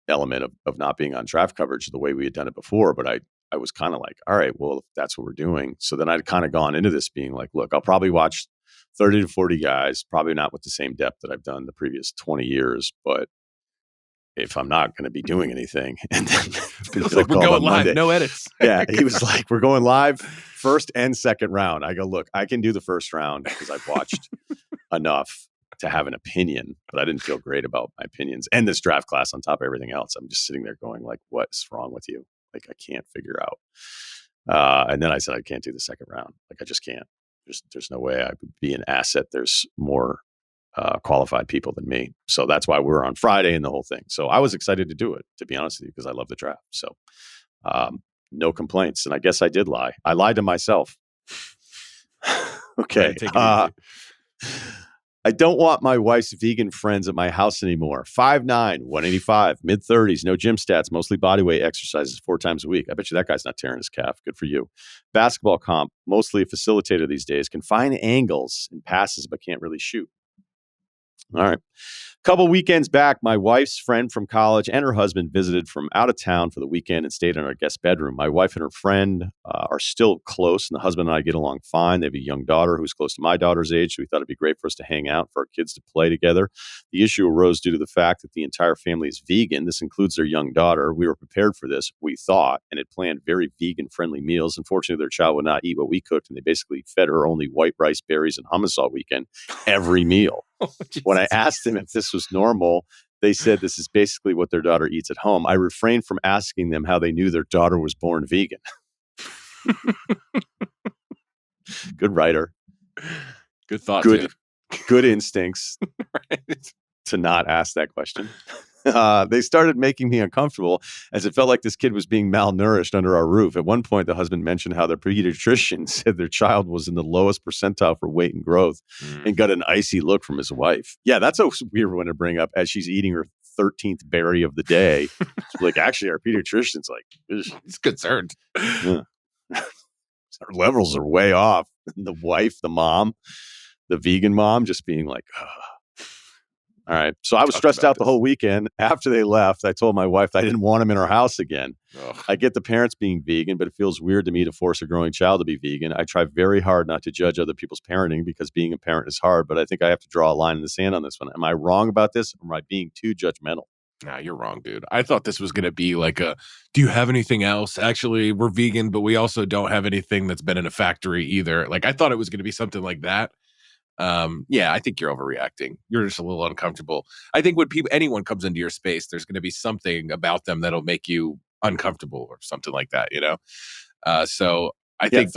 element of not being on draft coverage the way we had done it before. But I was kind of like, all right, well, if that's what we're doing. So then I'd kind of gone into this being like, look, I'll probably watch 30 to 40 guys, probably not with the same depth that I've done the previous 20 years. But if I'm not going to be doing anything, and then we're going live, Monday, no edits. Yeah, he was like, we're going live first and second round. I go, look, I can do the first round because I've watched enough to have an opinion, but I didn't feel great about my opinions and this draft class on top of everything else. I'm just sitting there going like, what's wrong with you? Like, I can't figure out. And then I said, I can't do the second round. Like, I just can't. There's no way I would be an asset. There's more qualified people than me. So that's why we're on Friday and the whole thing. So I was excited to do it, to be honest with you, because I love the draft. So no complaints. And I guess I did lie. I lied to myself. Okay. I don't want my wife's vegan friends at my house anymore. 5'9", 185, mid-30s, no gym stats, mostly body weight exercises 4 times a week. I bet you that guy's not tearing his calf. Good for you. Basketball comp, mostly a facilitator these days, can find angles and passes but can't really shoot. All right. A couple weekends back, my wife's friend from college and her husband visited from out of town for the weekend and stayed in our guest bedroom. My wife and her friend are still close, and the husband and I get along fine. They have a young daughter who's close to my daughter's age, so we thought it'd be great for us to hang out, for our kids to play together. The issue arose due to the fact that the entire family is vegan. This includes their young daughter. We were prepared for this, we thought, and had planned very vegan-friendly meals. Unfortunately, their child would not eat what we cooked, and they basically fed her only white rice, berries, and hummus all weekend, every meal. When I asked them if this was normal, they said this is basically what their daughter eats at home. I refrained from asking them how they knew their daughter was born vegan. Good writer. Good thought. Good instincts Right. to not ask that question. They started making me uncomfortable as it felt like this kid was being malnourished under our roof. At one point, the husband mentioned how their pediatrician said their child was in the lowest percentile for weight and growth and got an icy look from his wife. Yeah, that's a weird one to bring up as she's eating her 13th berry of the day. Like, actually, our pediatrician's like, he's concerned. Yeah. Our levels are way off. The wife, the mom, the vegan mom just being like, ugh. All right. So I was stressed out the whole weekend. After they left, I told my wife that I didn't want them in our house again. Ugh. I get the parents being vegan, but it feels weird to me to force a growing child to be vegan. I try very hard not to judge other people's parenting because being a parent is hard, but I think I have to draw a line in the sand on this one. Am I wrong about this? Or am I being too judgmental? Nah, you're wrong, dude. I thought this was going to be like do you have anything else? Actually, we're vegan, but we also don't have anything that's been in a factory either. Like, I thought it was going to be something like that. Yeah, I think you're overreacting. You're just a little uncomfortable. I think when anyone comes into your space, there's going to be something about them that'll make you uncomfortable or something like that, you know? So I think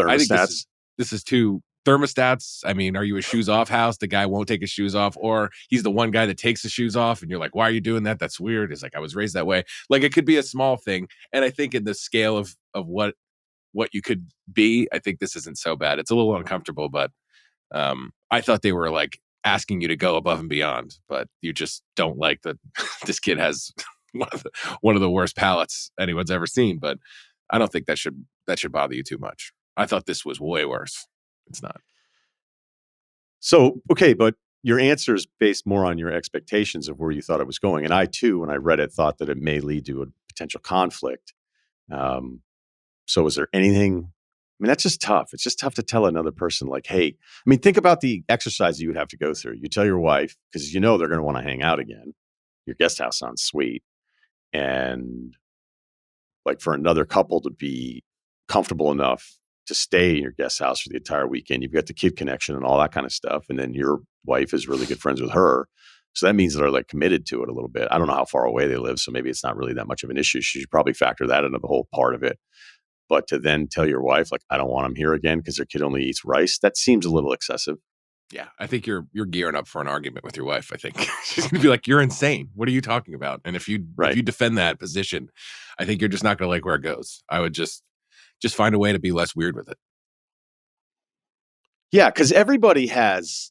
this is too thermostats. I mean, are you a shoes off house? The guy won't take his shoes off, or he's the one guy that takes his shoes off and you're like, why are you doing that? That's weird. It's like, I was raised that way. Like, it could be a small thing. And I think in the scale of what you could be, I think this isn't so bad. It's a little uncomfortable, but I thought they were like asking you to go above and beyond, but you just don't like that this kid has one of the worst palates anyone's ever seen. But I don't think that should bother you too much. I thought this was way worse. It's not. So, okay, but your answer is based more on your expectations of where you thought it was going. And I, too, when I read it, thought that it may lead to a potential conflict. So is there anything... I mean, that's just tough. It's just tough to tell another person like, hey, I mean, think about the exercise you would have to go through. You tell your wife, because you know they're going to want to hang out again. Your guest house sounds sweet. And like for another couple to be comfortable enough to stay in your guest house for the entire weekend. You've got the kid connection and all that kind of stuff. And then your wife is really good friends with her. So that means they're like committed to it a little bit. I don't know how far away they live, so maybe it's not really that much of an issue. She should probably factor that into the whole part of it. But to then tell your wife, like, I don't want them here again because their kid only eats rice, that seems a little excessive. Yeah, I think you're gearing up for an argument with your wife. I think she's going to be like, "You're insane. What are you talking about?" And if you defend that position, I think you're just not going to like where it goes. I would just find a way to be less weird with it. Yeah, because everybody has,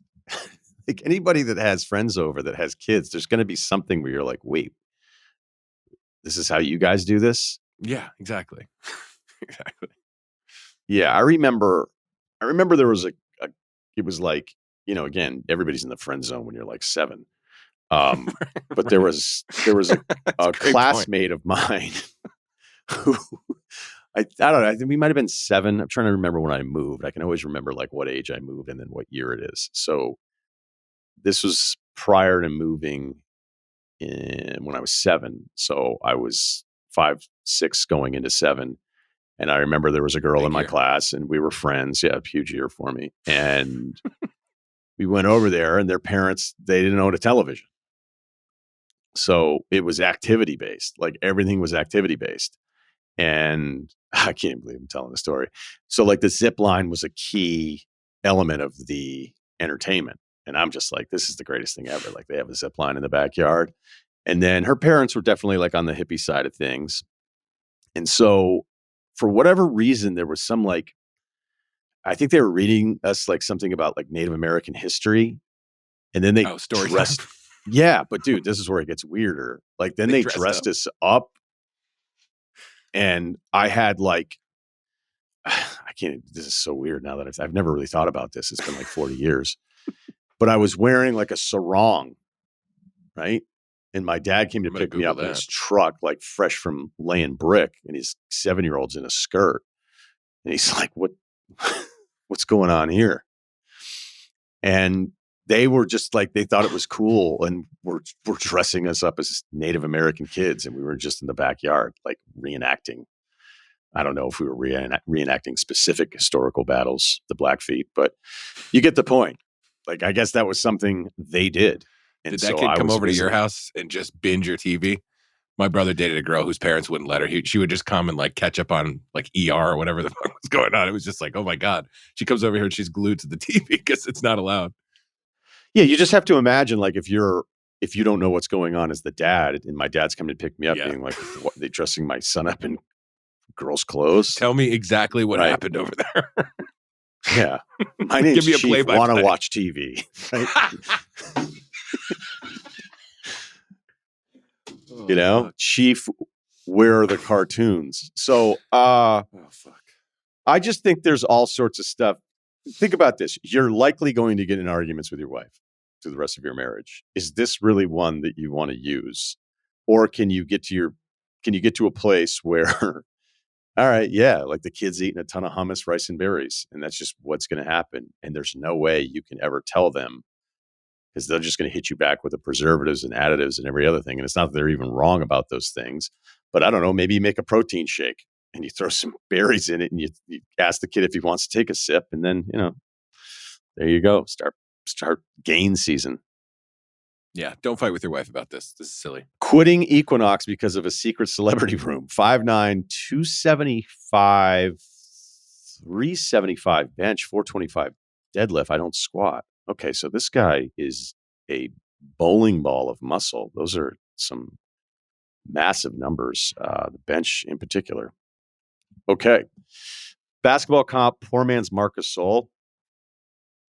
like anybody that has friends over that has kids, there's going to be something where you're like, "Wait, this is how you guys do this?" Yeah, exactly. Exactly. Yeah, I remember there was it was like, again, everybody's in the friend zone when you're like 7. But there was a classmate of mine who I don't know, I think we might have been 7. I'm trying to remember when I moved. I can always remember like what age I moved and then what year it is. So this was prior to moving when I was 7. So I was 5, 6 going into 7. And I remember there was a girl in my class and we were friends. Yeah, a huge year for me. And we went over there and their parents, they didn't own a television. So it was activity based. Like everything was activity based. And I can't believe I'm telling the story. So like the zip line was a key element of the entertainment. And I'm just like, this is the greatest thing ever. Like they have a zip line in the backyard. And then her parents were definitely like on the hippie side of things. And so for whatever reason, there was some like, I think they were reading us like something about like Native American history. And then they dressed. Yeah, but dude, this is where it gets weirder. Like then they dressed us up. And I had like, this is so weird now that I've never really thought about this. It's been like 40 years. But I was wearing like a sarong, right? And my dad came to pick me up in his truck, like fresh from laying brick, and his 7-year-old's in a skirt. And he's like, what's going on here? And they were just like, they thought it was cool and were dressing us up as Native American kids. And we were just in the backyard, like reenacting. I don't know if we were reenacting specific historical battles, the Blackfeet, but you get the point. Like, I guess that was something they did. And did that kid come over to your house and just binge your TV? My brother dated a girl whose parents wouldn't let her. She would just come and like catch up on like ER or whatever the fuck was going on. It was just like, oh my God. She comes over here and she's glued to the TV because it's not allowed. Yeah, you just have to imagine like if you don't know what's going on as the dad, and my dad's coming to pick me up being like, what, they dressing my son up in girls' clothes? Tell me exactly what happened over there. Yeah. My name's Chief, want to watch TV. Right? Chief, where are the cartoons? So fuck. I just think there's all sorts of stuff. Think about this. You're likely going to get in arguments with your wife through the rest of your marriage. Is this really one that you want to use? Or can you get to a place where all right, yeah, like the kid's eating a ton of hummus, rice, and berries, and that's just what's going to happen. And there's no way you can ever tell them because they're just going to hit you back with the preservatives and additives and every other thing. And it's not that they're even wrong about those things, but I don't know, maybe you make a protein shake and you throw some berries in it and you ask the kid if he wants to take a sip. And then, there you go. Start gain season. Yeah, don't fight with your wife about this. This is silly. Quitting Equinox because of a secret celebrity room. 5'9", 275, 375 bench, 425 deadlift. I don't squat. Okay, so this guy is a bowling ball of muscle. Those are some massive numbers, the bench in particular. Okay. Basketball comp, poor man's Marc Gasol.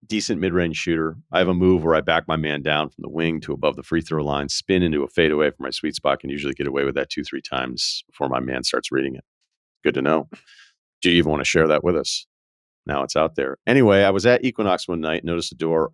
Decent mid-range shooter. I have a move where I back my man down from the wing to above the free throw line, spin into a fadeaway from my sweet spot, can usually get away with that 2-3 times before my man starts reading it. Good to know. Do you even want to share that with us? Now it's out there. Anyway, I was at Equinox one night, noticed a door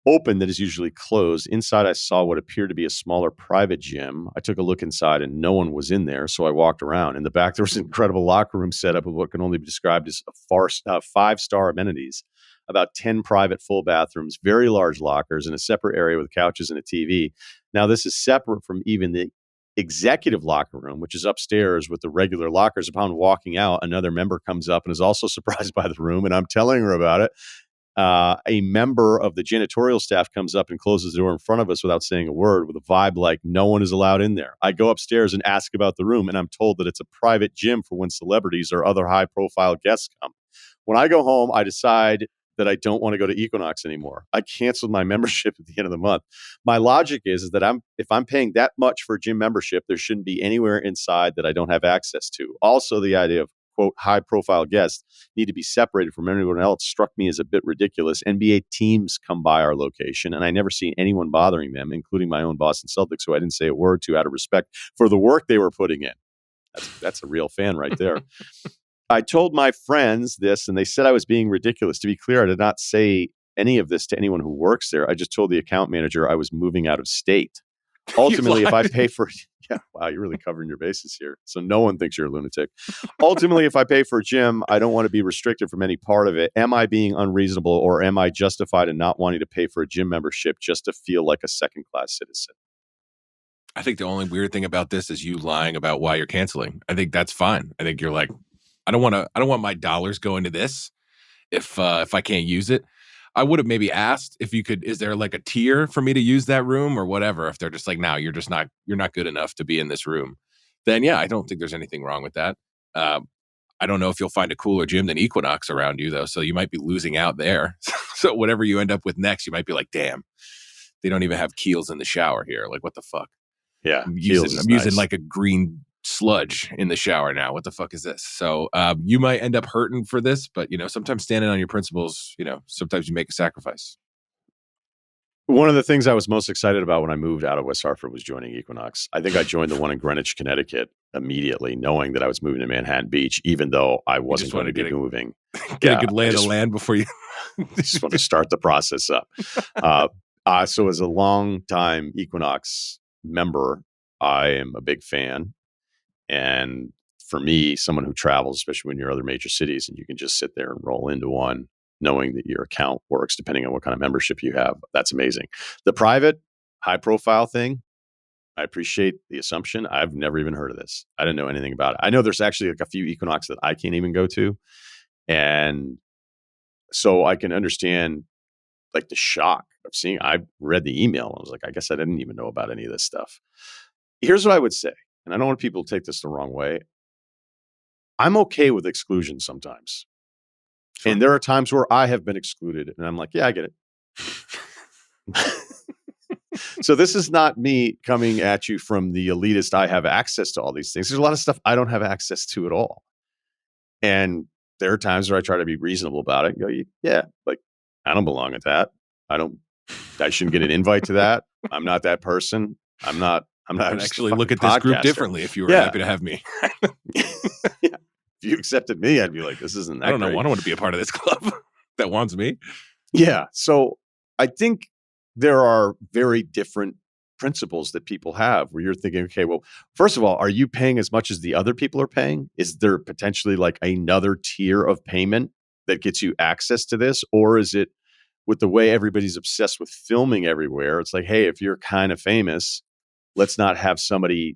open that is usually closed. Inside, I saw what appeared to be a smaller private gym. I took a look inside and no one was in there, so I walked around. In the back, there was an incredible locker room setup with what can only be described as 5-star amenities. About 10 private full bathrooms, very large lockers, and a separate area with couches and a TV. Now, this is separate from even the executive locker room, which is upstairs with the regular lockers. Upon walking out, another member comes up and is also surprised by the room, and I'm telling her about it. A member of the janitorial staff comes up and closes the door in front of us without saying a word, with a vibe like no one is allowed in there. I go upstairs and ask about the room, and I'm told that it's a private gym for when celebrities or other high-profile guests come. When I go home, I decide that I don't want to go to Equinox anymore. I canceled my membership at the end of the month. My logic is that if I'm paying that much for a gym membership, there shouldn't be anywhere inside that I don't have access to. Also, the idea of, quote, high-profile guests need to be separated from anyone else struck me as a bit ridiculous. NBA teams come by our location, and I never seen anyone bothering them, including my own Boston Celtics, who I didn't say a word to out of respect for the work they were putting in. That's a real fan right there. I told my friends this, and they said I was being ridiculous. To be clear, I did not say any of this to anyone who works there. I just told the account manager I was moving out of state. Ultimately, if I pay for yeah, wow, you're really covering your bases here. So no one thinks you're a lunatic. Ultimately, if I pay for a gym, I don't want to be restricted from any part of it. Am I being unreasonable, or am I justified in not wanting to pay for a gym membership just to feel like a second-class citizen? I think the only weird thing about this is you lying about why you're canceling. I think that's fine. I think you're like, I don't want my dollars going to this if I can't use it. I would have maybe asked if you could, is there like a tier for me to use that room or whatever? If they're just like, no, you're not good enough to be in this room, then yeah, I don't think there's anything wrong with that. I don't know if you'll find a cooler gym than Equinox around you though. So you might be losing out there. So whatever you end up with next, you might be like, damn, they don't even have Keels in the shower here. Like, what the fuck? Yeah. I'm using like a green sludge in the shower now. What the fuck is this? So you might end up hurting for this, but sometimes standing on your principles, sometimes you make a sacrifice. One of the things I was most excited about when I moved out of West Hartford was joining Equinox. I think I joined the one in Greenwich, Connecticut immediately, knowing that I was moving to Manhattan Beach, even though I wasn't going to be moving. Get a good lay of the land before you just want to start the process up. So as a long time Equinox member, I am a big fan. And for me, someone who travels, especially when you're in other major cities, and you can just sit there and roll into one, knowing that your account works depending on what kind of membership you have, that's amazing. The private, high-profile thing, I appreciate the assumption. I've never even heard of this. I didn't know anything about it. I know there's actually like a few Equinox that I can't even go to. And so I can understand like the shock of seeing, I read the email and I was like, I guess I didn't even know about any of this stuff. Here's what I would say. And I don't want people to take this the wrong way. I'm okay with exclusion sometimes. Sure. And there are times where I have been excluded and I'm like, yeah, I get it. So this is not me coming at you from the elitist. I have access to all these things. There's a lot of stuff I don't have access to at all. And there are times where I try to be reasonable about it and go, yeah, like I don't belong at that. I shouldn't get an invite to that. I'm not that person. I'm not actually look at this group differently if you were happy to have me. Yeah. If you accepted me, I'd be like, this isn't that I don't know. great. I don't want to be a part of this club that wants me. Yeah. So I think there are very different principles that people have where you're thinking, okay, well, first of all, are you paying as much as the other people are paying? Is there potentially like another tier of payment that gets you access to this? Or is it with the way everybody's obsessed with filming everywhere? It's like, hey, if you're kind of famous, let's not have somebody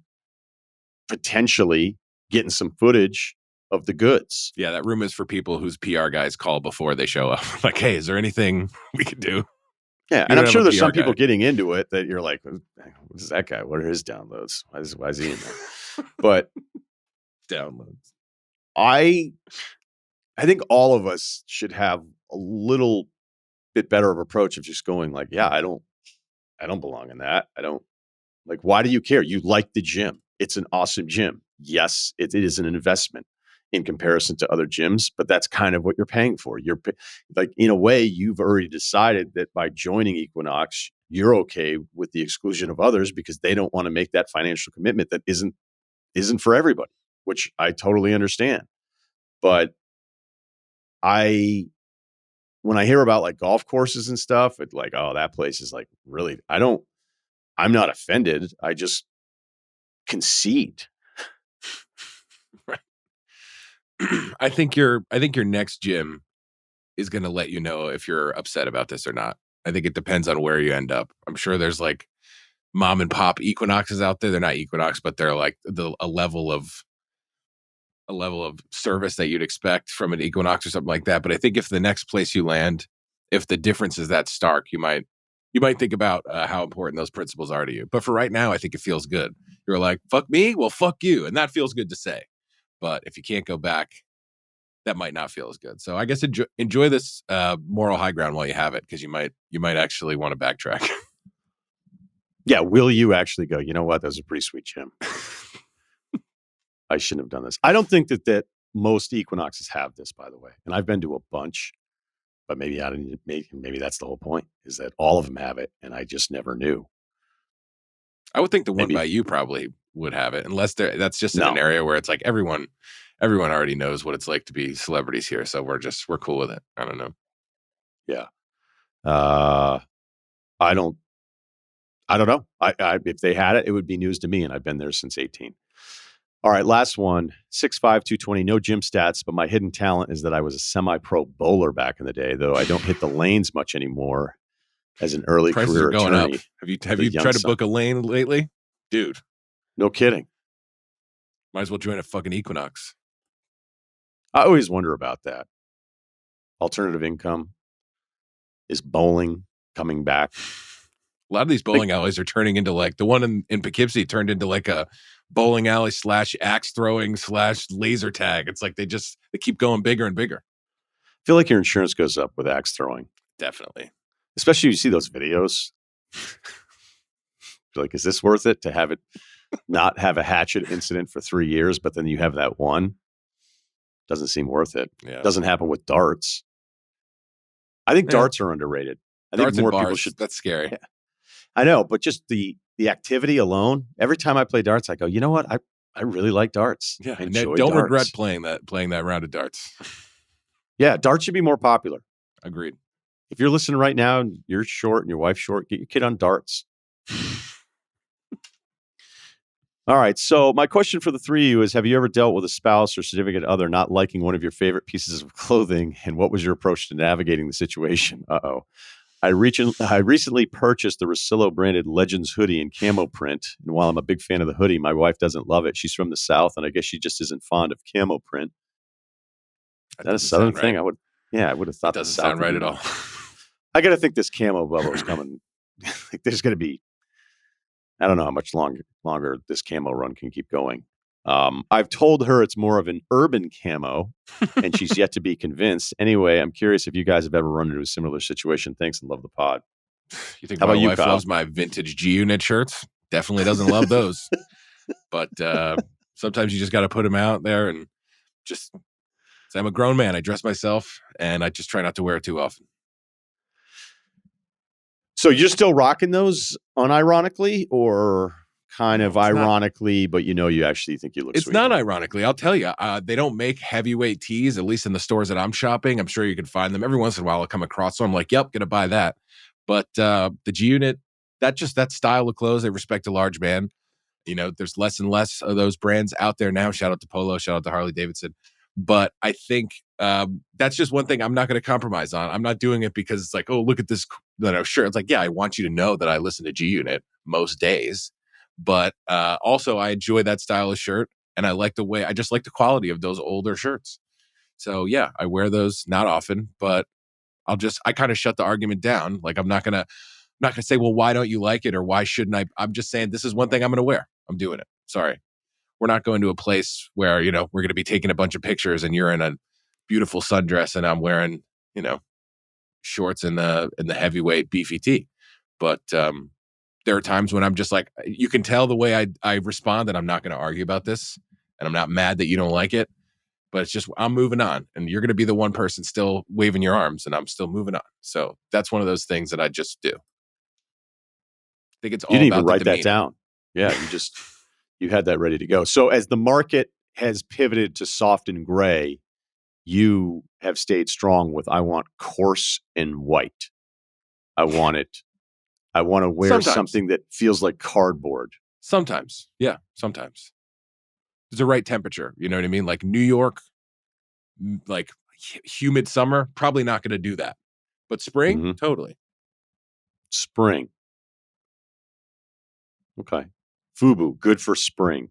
potentially getting some footage of the goods. Yeah, that room is for people whose PR guys call before they show up. Like, hey, is there anything we could do? Yeah, and I'm sure there's some people getting into it that you're like, what is that guy? What are his downloads? Why is he in there? But downloads. I think all of us should have a little bit better of approach of just going like, yeah, I don't belong in that. I don't. Like, why do you care? You like the gym. It's an awesome gym. Yes, it is an investment in comparison to other gyms, but that's kind of what you're paying for. You're like, in a way, you've already decided that by joining Equinox, you're okay with the exclusion of others because they don't want to make that financial commitment that isn't for everybody, which I totally understand. But when I hear about like golf courses and stuff, it's like, oh, that place is like really, I'm not offended. I just concede. Right. I think your next gym is going to let you know if you're upset about this or not. I think it depends on where you end up. I'm sure there's like mom and pop Equinoxes out there. They're not Equinox, but they're like a level of service that you'd expect from an Equinox or something like that. But I think if the next place you land, if the difference is that stark, you might think about how important those principles are to you. But for right now, I think it feels good. You're like, fuck me, well, fuck you, and that feels good to say. But if you can't go back, that might not feel as good. So I guess enjoy this moral high ground while you have it, because you might actually want to backtrack. Yeah, will you actually go, you know what, that was a pretty sweet gym. I shouldn't have done this. I don't think that most Equinoxes have this, by the way. And I've been to a bunch, but maybe that's the whole point, is that all of them have it, and I just never knew. I would think the one by you probably would have it, unless that's just in an area where it's like everyone already knows what it's like to be celebrities here, so we're cool with it. I don't know. Yeah. I don't know. I if they had it, it would be news to me, and I've been there since 18. All right, last one. 6'5", 220, no gym stats, but my hidden talent is that I was a semi-pro bowler back in the day, though I don't hit the lanes much anymore as an early Prices career are going attorney. Up. Have you tried to book a lane lately? Dude. No kidding. Might as well join a fucking Equinox. I always wonder about that. Alternative income. Is bowling coming back? A lot of these bowling alleys are turning into like the one in Poughkeepsie turned into like a bowling alley / axe throwing / laser tag. It's like they keep going bigger and bigger. I feel like your insurance goes up with axe throwing. Definitely. Especially if you see those videos. You're like, is this worth it to have it not have a hatchet incident for 3 years, but then you have that one? Doesn't seem worth it. Yeah. Doesn't happen with darts. I think darts are underrated. I darts think more and people bars, should. That's scary. Yeah. I know, but just the activity alone. Every time I play darts, I go, you know what? I really like darts. Yeah, I enjoy don't darts. regret playing that round of darts. Yeah, darts should be more popular. Agreed. If you're listening right now and you're short and your wife's short, get your kid on darts. All right. So my question for the three of you is, have you ever dealt with a spouse or significant other not liking one of your favorite pieces of clothing? And what was your approach to navigating the situation? Uh-oh. I recently purchased the Russillo branded Legends hoodie in camo print. And while I'm a big fan of the hoodie, my wife doesn't love it. She's from the South, and I guess she just isn't fond of camo print. Is that a Southern thing? Right. I would have thought it doesn't sound right at all. I got to think this camo bubble is coming. Like there's going to be, I don't know how much longer this camo run can keep going. I've told her it's more of an urban camo, and she's yet to be convinced. Anyway, I'm curious if you guys have ever run into a similar situation. Thanks and love the pod. You think my wife loves my vintage G-Unit shirts? Definitely doesn't love those. But sometimes you just got to put them out there and just say, I'm a grown man. I dress myself, and I just try not to wear it too often. So you're still rocking those unironically, or kind of ironically, but you actually think you look sweet? It's not ironically. I'll tell you, they don't make heavyweight tees, at least in the stores that I'm shopping. I'm sure you can find them. Every once in a while I'll come across them. I'm like, yep, gonna buy that. But the G-Unit, that style of clothes, they respect a large man. There's less and less of those brands out there now. Shout out to Polo, shout out to Harley Davidson. But I think that's just one thing I'm not going to compromise on. I'm not doing it because it's like, oh, look at this shirt. It's like, yeah, I want you to know that I listen to G-Unit most days. But also I enjoy that style of shirt, and I just like the quality of those older shirts. So yeah, I wear those not often, but I kind of shut the argument down. Like I'm not gonna say, well, why don't you like it, or why shouldn't I? I'm just saying this is one thing I'm gonna wear. I'm doing it. Sorry. We're not going to a place where, we're going to be taking a bunch of pictures and you're in a beautiful sundress and I'm wearing, shorts in the heavyweight beefy tee. But there are times when I'm just like, you can tell the way I respond that I'm not going to argue about this, and I'm not mad that you don't like it, but it's just, I'm moving on, and you're going to be the one person still waving your arms, and I'm still moving on. So that's one of those things that I just do. I think it's all about you didn't even write that down. Yeah, you had that ready to go. So as the market has pivoted to soft and gray, you have stayed strong with, I want coarse and white. I want to wear something that feels like cardboard. Sometimes. Yeah, sometimes. There's the right temperature. You know what I mean? Like New York, like humid summer, probably not going to do that. But spring, totally. Spring. Okay. FUBU, good for spring.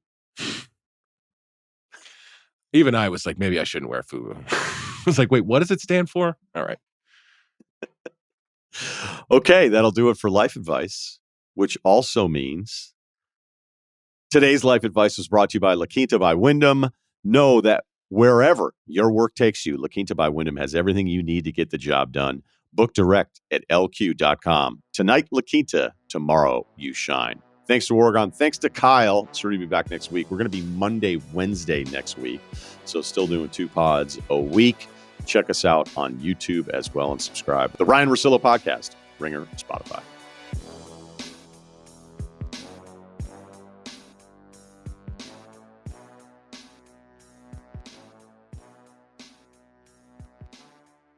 Even I was like, maybe I shouldn't wear FUBU. I was like, wait, what does it stand for? All right. Okay, that'll do it for life advice, which also means today's life advice was brought to you by La Quinta by Wyndham. Know that wherever your work takes you, La Quinta by Wyndham has everything you need to get the job done. Book direct at lq.com. Tonight, La Quinta. Tomorrow, you shine. Thanks to Oregon. Thanks to Kyle. Sure to be back next week. We're going to be Monday, Wednesday next week. So still doing 2 pods a week. Check us out on YouTube as well and subscribe. The Ryen Russillo Podcast, Ringer, Spotify.